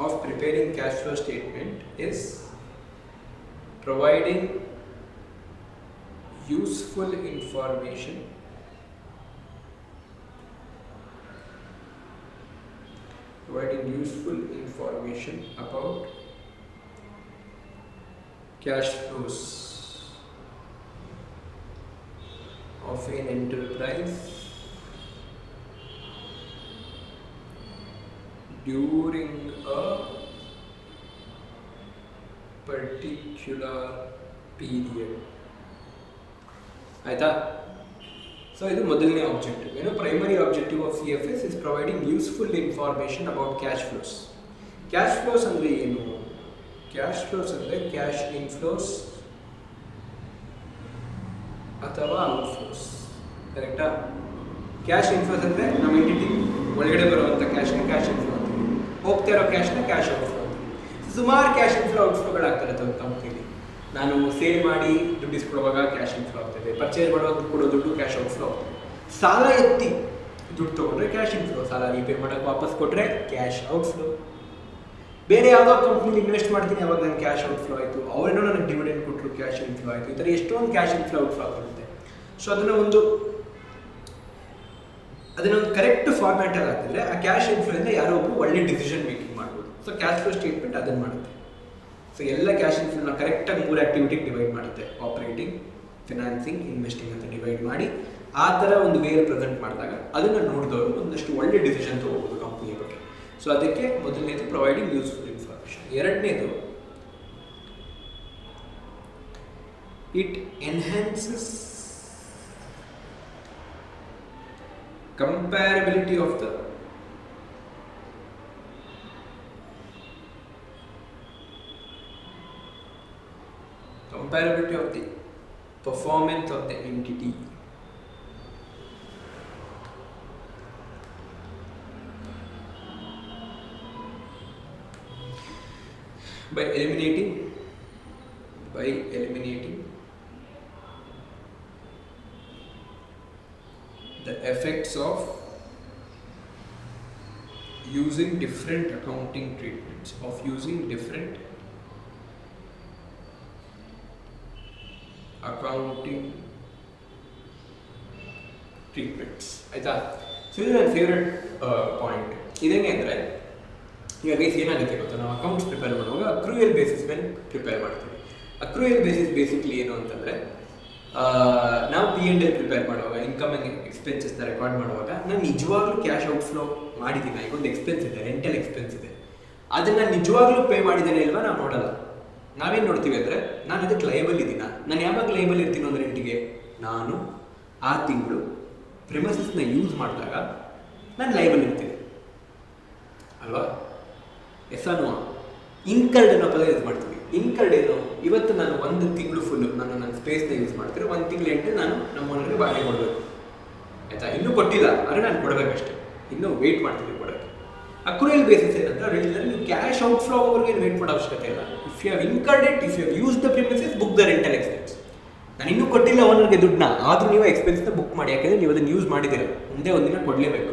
of preparing cash flow statement is providing useful information about cash flows of an enterprise during a particular period. ಆಯ್ತಾ? ಸೊ ಇದು ಮೊದಲನೇ ಆಬ್ಜೆಕ್ಟಿವ್. ಏನು primary objective of CFS is providing useful information about cash flows. Cash flows ಅಂದರೆ ಏನು? ಕ್ಯಾಶ್ ಫ್ಲೋಸ್ ಅಂದರೆ ಕ್ಯಾಶ್ ಇನ್ಫ್ಲೋಸ್ ಅಥವಾ ಔಟ್ಫ್ಲೋಸ್. ಕರೆಕ್ಟಾ? ಕ್ಯಾಶ್ ಇನ್ಫ್ಲೋಸ್ ಅಂದರೆ ನಮ್ಮ ಎಂಟಿಟಿ ಒಳಗಡೆ ಬರುವಂಥ ಕ್ಯಾಶ್ನ ಕ್ಯಾಶ್ ಇನ್ಫ್ಲೋ ಅಂತೀವಿ, ಹೋಗ್ತಾ ಇರೋ ಕ್ಯಾಶ್ನ ಕ್ಯಾಶ್ ಔಟ್ಫ್ಲೋ ಅಂತೀವಿ. ಸುಮಾರು ಕ್ಯಾಶ್ ಇನ್ಫ್ಲೋ ಔಟ್ಫ್ಲೋಗಳಾಗ್ತಿರುತ್ತೆ ಒಂದು ಕಂಪ್ನಿಲಿ. ನಾನು ಸೇಲ್ ಮಾಡಿ ದುಡ್ಡು ಇಸ್ಕೊಡುವಾಗ ಕ್ಯಾಶ್ ಇನ್ಫ್ಲೋ ಆಗ್ತದೆ, ಪರ್ಚೇಸ್ ಮಾಡುವಾಗ ಕೊಡೋ ದುಡ್ಡು ಕ್ಯಾಶ್ ಔಟ್ಫ್ಲೋ ಆಗ್ತದೆ, ಸಾಲ ಎತ್ತಿ ದುಡ್ಡು ತೊಗೊಂಡ್ರೆ ಕ್ಯಾಶ್ ಇನ್ಫ್ಲೋ, ಸಾಲ ರೀಪೇ ಮಾಡೋಕ್ಕೆ ವಾಪಸ್ ಕೊಟ್ಟರೆ ಕ್ಯಾಶ್ ಔಟ್ಫ್ಲೋ. ಬೇರೆ ಯಾವುದೋ ಕಂಪ್ನಿಲಿ ಇನ್ವೆಸ್ಟ್ ಮಾಡ್ತೀನಿ ಅವಾಗ ನಾನು ಕ್ಯಾಶ್ ಔಟ್ಫ್ಲೋ ಆಯಿತು, ಅವರೇನೋ ನನಗೆ ಡಿವಿಡೆಂಡ್ ಕೊಟ್ಟರು ಕ್ಯಾಶ್ ಇನ್ಫ್ಲೋ ಆಯಿತು. ಈ ಥರ ಎಷ್ಟೊಂದು ಕ್ಯಾಶ್ ಇನ್ಫ್ಲೋ ಔಟ್ಫ್ಲೋ ಆಗಿರುತ್ತೆ. ಸೊ ಅದನ್ನೊಂದು ಕರೆಕ್ಟ್ ಫಾರ್ಮ್ಯಾಟಲ್ಲಿ ಹಾಕಿದ್ರೆ ಆ ಕ್ಯಾಶ್ ಇನ್ಫ್ಲೋಯಿಂದ ಯಾರೋ ಒಬ್ಬರು ಒಳ್ಳೆ ಡಿಸಿಷನ್ ಮೇಕಿಂಗ್ ಮಾಡ್ಬೋದು. ಸೊ ಕ್ಯಾಶ್ ಫ್ಲೋ ಸ್ಟೇಟ್ಮೆಂಟ್ ಅದನ್ನು ಮಾಡುತ್ತೆ. ಸೊ ಎಲ್ಲ ಕ್ಯಾಶ್ ಇನ್ಫ್ಲೋನ ಕರೆಕ್ಟಾಗಿ 3 ಆ್ಯಕ್ಟಿವಿಟಿಗೆ ಡಿವೈಡ್ ಮಾಡುತ್ತೆ. ಆಪರೇಟಿಂಗ್, ಫಿನಾನ್ಸಿಂಗ್, ಇನ್ವೆಸ್ಟಿಂಗ್ ಅಂತ ಡಿವೈಡ್ ಮಾಡಿ ಆ ಥರ ಒಂದು ವೇರ್ ಪ್ರೆಸೆಂಟ್ ಮಾಡಿದಾಗ ಅದನ್ನು ನೋಡಿದವರು ಒಂದಷ್ಟು ಒಳ್ಳೆ ಡಿಸಿಷನ್ ತೊಗೋಬೋದು ಕಂಪ್ನಿಯ ಬಗ್ಗೆ. ಸೊ ಅದಕ್ಕೆ ಮೊದಲನೇದು ಪ್ರೊವೈಡಿಂಗ್ ಯೂಸ್ಫುಲ್ ಇನ್ಫಾರ್ಮೇಷನ್. ಎರಡನೇದು it enhances comparability of the performance of the entity by eliminating the effects of using different accounting treatments, ಆಯ್ತಾ? ಸೊ ಇದು ನನ್ನ ಫೇವ್ರೆಟ್ ಪಾಯಿಂಟ್. ಇದೇನೆ ಅಂದರೆ ಈಗ ಗೈಸ್ ಏನಾಗುತ್ತೆ ಗೊತ್ತಾ, ನಾವು ಅಕೌಂಟ್ಸ್ ಪ್ರಿಪೇರ್ ಮಾಡುವಾಗ ಅಕ್ರೂಯಲ್ ಬೇಸಿಸ್ ಮೇಲೆ ಪ್ರಿಪೇರ್ ಮಾಡ್ತೀವಿ. ಅಕ್ರೂಯಲ್ ಬೇಸಿಸ್ ಬೇಸಿಕ್ಲಿ ಏನು ಅಂತಂದರೆ ನಾವು P&L ಪ್ರಿಪೇರ್ ಮಾಡುವಾಗ, ಇನ್ಕಮ್ ಆ್ಯಂಡ್ ಎಕ್ಸ್ಪೆನ್ಸಸ್ನ ರೆಕಾರ್ಡ್ ಮಾಡುವಾಗ ನಾನು ನಿಜವಾಗ್ಲೂ ಕ್ಯಾಶ್ ಔಟ್ಫ್ಲೋ ಮಾಡಿದ್ದೀನಿ. ಈಗ ಒಂದು ಎಕ್ಸ್ಪೆನ್ಸ್ ಇದೆ, ರೆಂಟಲ್ ಎಕ್ಸ್ಪೆನ್ಸ್ ಇದೆ, ಅದನ್ನು ನಿಜವಾಗ್ಲೂ ಪೇ ಮಾಡಿದ್ದೇನೆ ಇಲ್ವಾ ನಾವು ನೋಡಲ್ಲ. ನಾವೇನು ನೋಡ್ತೀವಿ ಅಂದರೆ ನಾನು ಅದಕ್ಕೆ ಲಯಬಲ್ ಇದ್ದೀನಾ. ನಾನು ಯಾವಾಗ ಲಯಬಲ್ ಇರ್ತೀನೋ ಅಂದರೆ ರೆಂಟಿಗೆ ನಾನು ಆ ತಿಂಗಳು ಪ್ರಿಮಸಸ್ನ ಯೂಸ್ ಮಾಡಿದಾಗ ನಾನು ಲಯಬಲ್ ಇರ್ತೀನಿ ಅಲ್ವಾ? ಎಸ್ಸಾನು ಇನ್ಕರ್ಡ್ ಅನ್ನೋ ಪದ ಯೂಸ್ ಮಾಡ್ತೀವಿ. ಇನ್ಕರ್ಡ್ ಏನು? ಇವತ್ತು ನಾನು 1 ತಿಂಗಳು ಫುಲ್ಲು ನನ್ನ ಸ್ಪೇಸ್ನ ಯೂಸ್ ಮಾಡ್ತೀನಿ, 1 ತಿಂಗಳು ಎಂಟು ನಾನು ನಮ್ಮ ಮನೆಗೆ ಬಾಡಿಗೆ ಕೊಡಬೇಕು ಆಯಿತಾ. ಇನ್ನೂ ಕೊಟ್ಟಿಲ್ಲ ಆದರೆ ನಾನು ಕೊಡಬೇಕಷ್ಟೇ, ಇನ್ನೂ ವೆಯ್ಟ್ ಮಾಡ್ತೀನಿ ಕೊಡೋಕ್ಕೆ. ಅಕ್ರೂಯಲ್ ಬೇಸಿಸ್ ಏನಂತ ಹೇಳಿದ್ರೆ ನೀವು ಕ್ಯಾಶ್ ಔಟ್ಫ್ಲೋ ಅವ್ರಿಗೆ ವೆಯ್ಟ್ ಮಾಡೋ ಅವಶ್ಯಕತೆ ಇಲ್ಲ. If you have incurred it, if you have use the premises, book the rental expense. ನಾನು ಇನ್ನೂ ಕೊಟ್ಟಿಲ್ಲ ಓನರ್ಗೆ ದುಡ್ಡನ್ನ, ಆದರೂ ನೀವು ಎಕ್ಸ್ಪೆನ್ಸ್ನ ಬುಕ್ ಮಾಡಿ, ಯಾಕೆಂದರೆ ನೀವು ಅದನ್ನು ಯೂಸ್ ಮಾಡಿದ್ದೀರ, ಮುಂದೆ ಒಂದಿನ ಕೊಡಲೇಬೇಕು.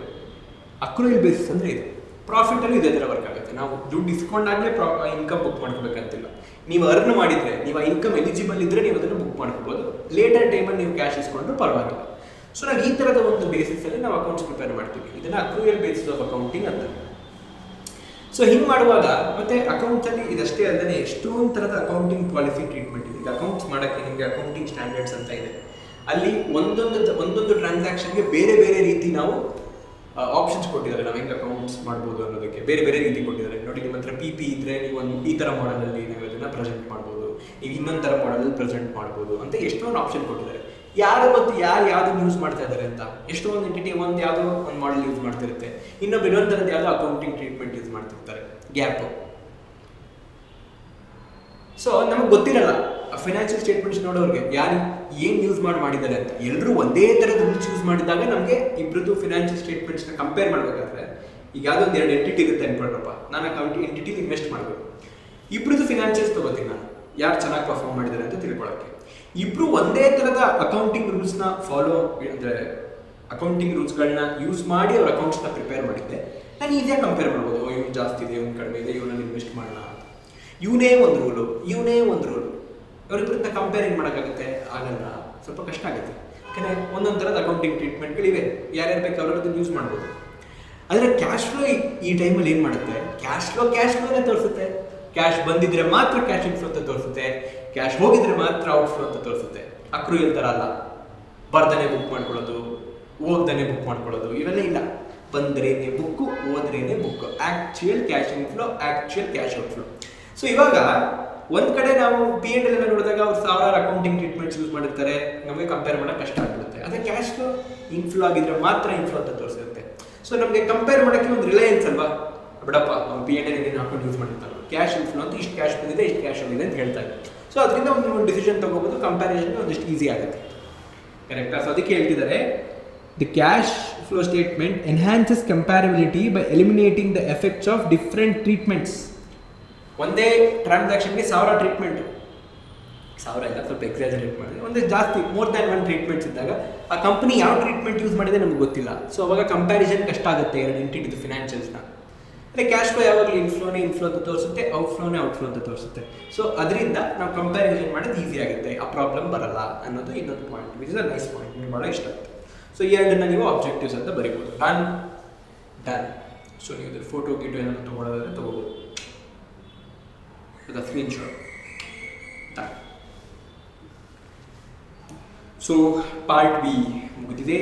ಅಕ್ರೂಯಲ್ ಬೇಸಿಸ್ ಅಂದರೆ ಇದು. ಪ್ರಾಫಿಟಲ್ಲೂ ಇದೇ ಥರ ವರ್ಕ್ ಆಗುತ್ತೆ. ನಾವು ದುಡ್ಡು ಇಸ್ಕೊಂಡಾಗಲೇ ಇನ್ಕಮ್ ಬುಕ್ ಮಾಡ್ಕೋಬೇಕಂತಿಲ್ಲ. ನೀವು ಅರ್ನ್ ಮಾಡಿದರೆ, ನೀವು ಆ ಇನ್ಕಮ್ ಎಲಿಜಿಬಲ್ ಇದ್ದರೆ ನೀವು ಅದನ್ನು ಬುಕ್ ಮಾಡ್ಕೋಬೋದು. ಲೇಟರ್ ಟೈಮಲ್ಲಿ ನೀವು ಕ್ಯಾಶ್ ಇಸ್ಕೊಂಡ್ರು ಪರವಾಗಿಲ್ಲ. ಸೊ ನಾವು ಈ ಥರದ ಒಂದು ಬೇಸಿಸಲ್ಲಿ ನಾವು ಅಕೌಂಟ್ಸ್ ಪ್ರಿಪೇರ್ ಮಾಡ್ತೀವಿ. ಇದನ್ನು ಅಕ್ರೂಯಲ್ ಬೇಸಿಸ್ ಆಫ್ ಅಕೌಂಟಿಂಗ್ ಅಂತ. ಸೊ ಹಿಂಗೆ ಮಾಡುವಾಗ ಮತ್ತೆ ಅಕೌಂಟ್ಸಲ್ಲಿ ಇದಷ್ಟೇ ಅಲ್ಲದೆ ಎಷ್ಟೊಂದು ಥರದ ಅಕೌಂಟಿಂಗ್ ಪಾಲಿಸಿ ಟ್ರೀಟ್ಮೆಂಟ್ ಇದೆ. ಈಗ ಅಕೌಂಟ್ಸ್ ಮಾಡೋಕ್ಕೆ ನಿಮಗೆ ಅಕೌಂಟಿಂಗ್ ಸ್ಟ್ಯಾಂಡರ್ಡ್ಸ್ ಅಂತ ಇದೆ. ಅಲ್ಲಿ ಒಂದೊಂದು ಟ್ರಾನ್ಸಾಕ್ಷನ್ಗೆ ಬೇರೆ ಬೇರೆ ರೀತಿ ನಾವು ಆಪ್ಷನ್ಸ್ ಕೊಟ್ಟಿದ್ದಾರೆ. ನಾವು ಹೆಂಗೆ ಅಕೌಂಟ್ಸ್ ಮಾಡ್ಬೋದು ಅನ್ನೋದಕ್ಕೆ ಬೇರೆ ಬೇರೆ ರೀತಿ ಕೊಟ್ಟಿದ್ದಾರೆ. ನೋಡಿ, ನಿಮ್ಮ ಹತ್ರ PP ಇದ್ದರೆ ನೀವು ಒಂದು ಈ ಥರ ಮಾಡಲಲ್ಲಿ ನೀವು ಅದನ್ನು ಪ್ರೆಸೆಂಟ್ ಮಾಡ್ಬೋದು, ನೀವು ಇನ್ನೊಂದು ಥರ ಮಾಡಲಲ್ಲಿ ಪ್ರೆಸೆಂಟ್ ಮಾಡ್ಬೋದು ಅಂತ ಎಷ್ಟೊಂದು ಆಪ್ಷನ್ ಕೊಟ್ಟಿದ್ದಾರೆ. ಯಾರು ಯಾವುದನ್ನು ಯೂಸ್ ಮಾಡ್ತಾ ಇದ್ದಾರೆ ಅಂತ. ಎಷ್ಟೊಂದು ಎಂಟಿಟಿ ಯಾವುದೋ ಒಂದು ಮಾಡಲ್ ಯೂಸ್ ಮಾಡ್ತಿರುತ್ತೆ, ಇನ್ನೊಂದು ಥರದ್ದು ಯಾವುದೋ ಅಕೌಂಟಿಂಗ್ ಟ್ರೀಟ್ಮೆಂಟ್ ಯೂಸ್ ಮಾಡ್ತಿರ್ತಾರೆ, ಗ್ಯಾಪ್. ಸೊ ನಮಗೆ ಗೊತ್ತಿರಲ್ಲ ಫೈನಾನ್ಷಿಯಲ್ ಸ್ಟೇಟ್ಮೆಂಟ್ಸ್ ನೋಡೋರಿಗೆ ಯಾರು ಏನು ಯೂಸ್ ಮಾಡಿದ್ದಾರೆ ಅಂತ. ಎಲ್ಲರೂ ಒಂದೇ ಥರದ ರೂಲ್ಸ್ ಯೂಸ್ ಮಾಡಿದಾಗ ನಮಗೆ ಇಬ್ಬರದ್ದು ಫೈನಾನ್ಷಿಯಲ್ ಸ್ಟೇಟ್ಮೆಂಟ್ಸ್ನ ಕಂಪೇರ್ ಮಾಡಬೇಕಾದ್ರೆ, ಈಗ ಯಾವುದೋ ಒಂದು 2 ಎಂಟಿಟಿ ಇರುತ್ತೆ ಅನ್ಕೊಂಡ್ರಪ್ಪ, ನಾನು ಎಂಟಿಟಿ ಇನ್ವೆಸ್ಟ್ ಮಾಡಬೇಕು. ಇಬ್ಬರದ್ದು ಫೈನಾನ್ಷಿಯಲ್ಸ್ ತೊಗೋತೀನಿ ನಾನು, ಯಾರು ಚೆನ್ನಾಗಿ ಪರ್ಫಾರ್ಮ್ ಮಾಡಿದ್ದಾರೆ ಅಂತ ತಿಳ್ಕೊಳ್ಳೋಕ್ಕೆ. ಇಬ್ಬರು ಒಂದೇ ಥರದ ಅಕೌಂಟಿಂಗ್ ರೂಲ್ಸ್ನ ಫಾಲೋ, ಅಂದರೆ ಅಕೌಂಟಿಂಗ್ ರೂಲ್ಸ್ಗಳನ್ನ ಯೂಸ್ ಮಾಡಿ ಅವ್ರ ಅಕೌಂಟ್ಸ್ನ ಪ್ರಿಪೇರ್ ಮಾಡಿದ್ದೆ, ನಾನು ಈಸಿಯಾಗಿ ಕಂಪೇರ್ ಮಾಡ್ಬೋದು. ಇವ್ನು ಜಾಸ್ತಿ ಇದೆ, ಇವ್ನು ಕಡಿಮೆ ಇದೆ, ಇವನಲ್ಲಿ ಇನ್ವೆಸ್ಟ್ ಮಾಡೋಣ ಅಂತ. ಇವನೇ ಒಂದು ರೂಲು ಅವ್ರಿಬ್ಬರನ್ನ ಕಂಪೇರಿಂಗ್ ಮಾಡೋಕ್ಕಾಗುತ್ತೆ? ಆಗಲ್ಲ, ಸ್ವಲ್ಪ ಕಷ್ಟ ಆಗುತ್ತೆ. ಯಾಕಂದರೆ ಒಂದೊಂದು ಥರದ ಅಕೌಂಟಿಂಗ್ ಟ್ರೀಟ್ಮೆಂಟ್ಗಳಿವೆ, ಯಾರ್ಯಾರು ಬೇಕು ಅವರು ಅದನ್ನು ಯೂಸ್ ಮಾಡ್ಬೋದು. ಆದರೆ ಕ್ಯಾಶ್ ಫ್ಲೋ ಈ ಟೈಮಲ್ಲಿ ಏನು ಮಾಡುತ್ತೆ? ಕ್ಯಾಶ್ ಫ್ಲೋನೇ ತೋರಿಸುತ್ತೆ. ಕ್ಯಾಶ್ ಬಂದಿದ್ರೆ ಮಾತ್ರ ಕ್ಯಾಶ್ ಇನ್ಫ್ಲೋ ಅಂತ ತೋರಿಸುತ್ತೆ, ಕ್ಯಾಶ್ ಹೋಗಿದ್ರೆ ಮಾತ್ರ ಔಟ್ಫ್ಲೋ ಅಂತ ತೋರಿಸುತ್ತೆ. ಅಕ್ರೂಯಲ್ ಥರ ಅಲ್ಲ, ಬರ್ದನೆ ಬುಕ್ ಮಾಡ್ಕೊಳ್ಳೋದು, ಹೋಗ್ದನೆ ಬುಕ್ ಮಾಡ್ಕೊಳ್ಳೋದು ಇವೆಲ್ಲ ಇಲ್ಲ. ಬಂದ್ರೇನೆ ಬುಕ್ಕು, ಹೋದ್ರೇನೆ book. Actual cash inflow, actual cash outflow. So ಇವಾಗ ಒಂದು ಕಡೆ ನಾವು P&L ಎಲ್ಲ ನೋಡಿದಾಗ ಅವ್ರು ಸಾವಿರಾರು ಅಕೌಂಟಿಂಗ್ ಟ್ರೀಟ್ಮೆಂಟ್ಸ್ ಯೂಸ್ ಮಾಡಿರ್ತಾರೆ, ನಮಗೆ ಕಂಪೇರ್ ಮಾಡೋಕ್ಕೆ ಕಷ್ಟ ಆಗ್ಬಿಡುತ್ತೆ. ಅದೇ ಕ್ಯಾಶ್ ಫ್ಲೋ ಇನ್ಫ್ಲೋ ಆಗಿದ್ರೆ ಮಾತ್ರ ಇನ್ಫ್ಲೋ ಅಂತ ತೋರಿಸಿರುತ್ತೆ. ಸೊ ನಮಗೆ ಕಂಪೇರ್ ಮಾಡೋಕ್ಕೆ ಒಂದು ರಿಲಯನ್ಸ್ ಅಲ್ವಾ, ಬಿಡಪ್ಪ ಅವ್ನು P&L ಏನೇನು ಹಾಕೊಂಡು ಯೂಸ್ ಮಾಡಿರ್ತಾರೆ, ಕ್ಯಾಶ್ ಇನ್ಫ್ಲೋ ಅಂತ ಇಷ್ಟು ಕ್ಯಾಶ್ ಬಂದಿದೆ, ಇಷ್ಟು ಕ್ಯಾಶ್ ಹೋಗಿದೆ ಅಂತ ಹೇಳ್ತಾರೆ. ಸೊ ಅದರಿಂದ ಒಂದು ಡಿಸಿಷನ್ ತೊಗೋಬೋದು, ಕಂಪ್ಯಾರಿಸನ್ ಒಂದಿಷ್ಟು ಈಸಿ ಆಗುತ್ತೆ. ಕರೆಕ್ಟಾ? ಸೊ ಅದಕ್ಕೆ ಹೇಳ್ತಿದ್ದಾರೆ, the cash flow statement enhances comparability by eliminating the effects of different treatments. ಒಂದೇ ಟ್ರಾನ್ಸಾಕ್ಷನ್ಗೆ 1000 ಟ್ರೀಟ್ಮೆಂಟು, 1000 ಇಲ್ಲ, ಸ್ವಲ್ಪ ಎಕ್ಸಾಜರೇಟ್ ಮಾಡಿದೆ, ಒಂದು ಜಾಸ್ತಿ ಮೋರ್ ದ್ಯಾನ್ 1 ಟ್ರೀಟ್ಮೆಂಟ್ಸ್ ಇದ್ದಾಗ ಆ ಕಂಪ್ನಿ ಯಾವ ಟ್ರೀಟ್ಮೆಂಟ್ ಯೂಸ್ ಮಾಡಿದೆ ನಮ್ಗೆ ಗೊತ್ತಿಲ್ಲ. ಸೊ ಅವಾಗ ಕಂಪ್ಯಾರಿಸನ್ ಕಷ್ಟ ಆಗುತ್ತೆ ಎರಡು ಎಂಟಿಟಿದು ಫಿನಾನ್ಷಿಯಲ್ಸ್ನ. ಅದೇ ಕ್ಯಾಶ್ ಫ್ಲೋ ಯಾವಾಗಲೂ ಇನ್ಫ್ಲೋ ಅಂತ ತೋರಿಸುತ್ತೆ, ಔಟ್ಫ್ಲೋ ಅಂತ ತೋರಿಸುತ್ತೆ. ಸೊ ಅದರಿಂದ ನಾವು ಕಂಪ್ಯಾರಿಸನ್ ಮಾಡೋದು ಈಸಿ ಆಗುತ್ತೆ, ಆ ಪ್ರಾಬ್ಲಮ್ ಬರಲ್ಲ ಅನ್ನೋದು ಇನ್ನೊಂದು point, which is a nice point, ನಿಮ್ಗೆ ಭಾಳ ಇಷ್ಟ ಆಗುತ್ತೆ. ಸೊ ಈ ಎರಡನ್ನ ನೀವು ಆಬ್ಜೆಕ್ಟಿವ್ಸ್ ಅಂತ ಬರೀಬೋದು. ಡನ್. ಸೊ ನೀವು ಇದ್ರ ಫೋಟೋ ಏನಾದರೂ ತೊಗೊಳೋದಾದ್ರೆ ತೊಗೋಬೋದು, the screenshot. Done. So part B ಮುಗಿದಿದೆ.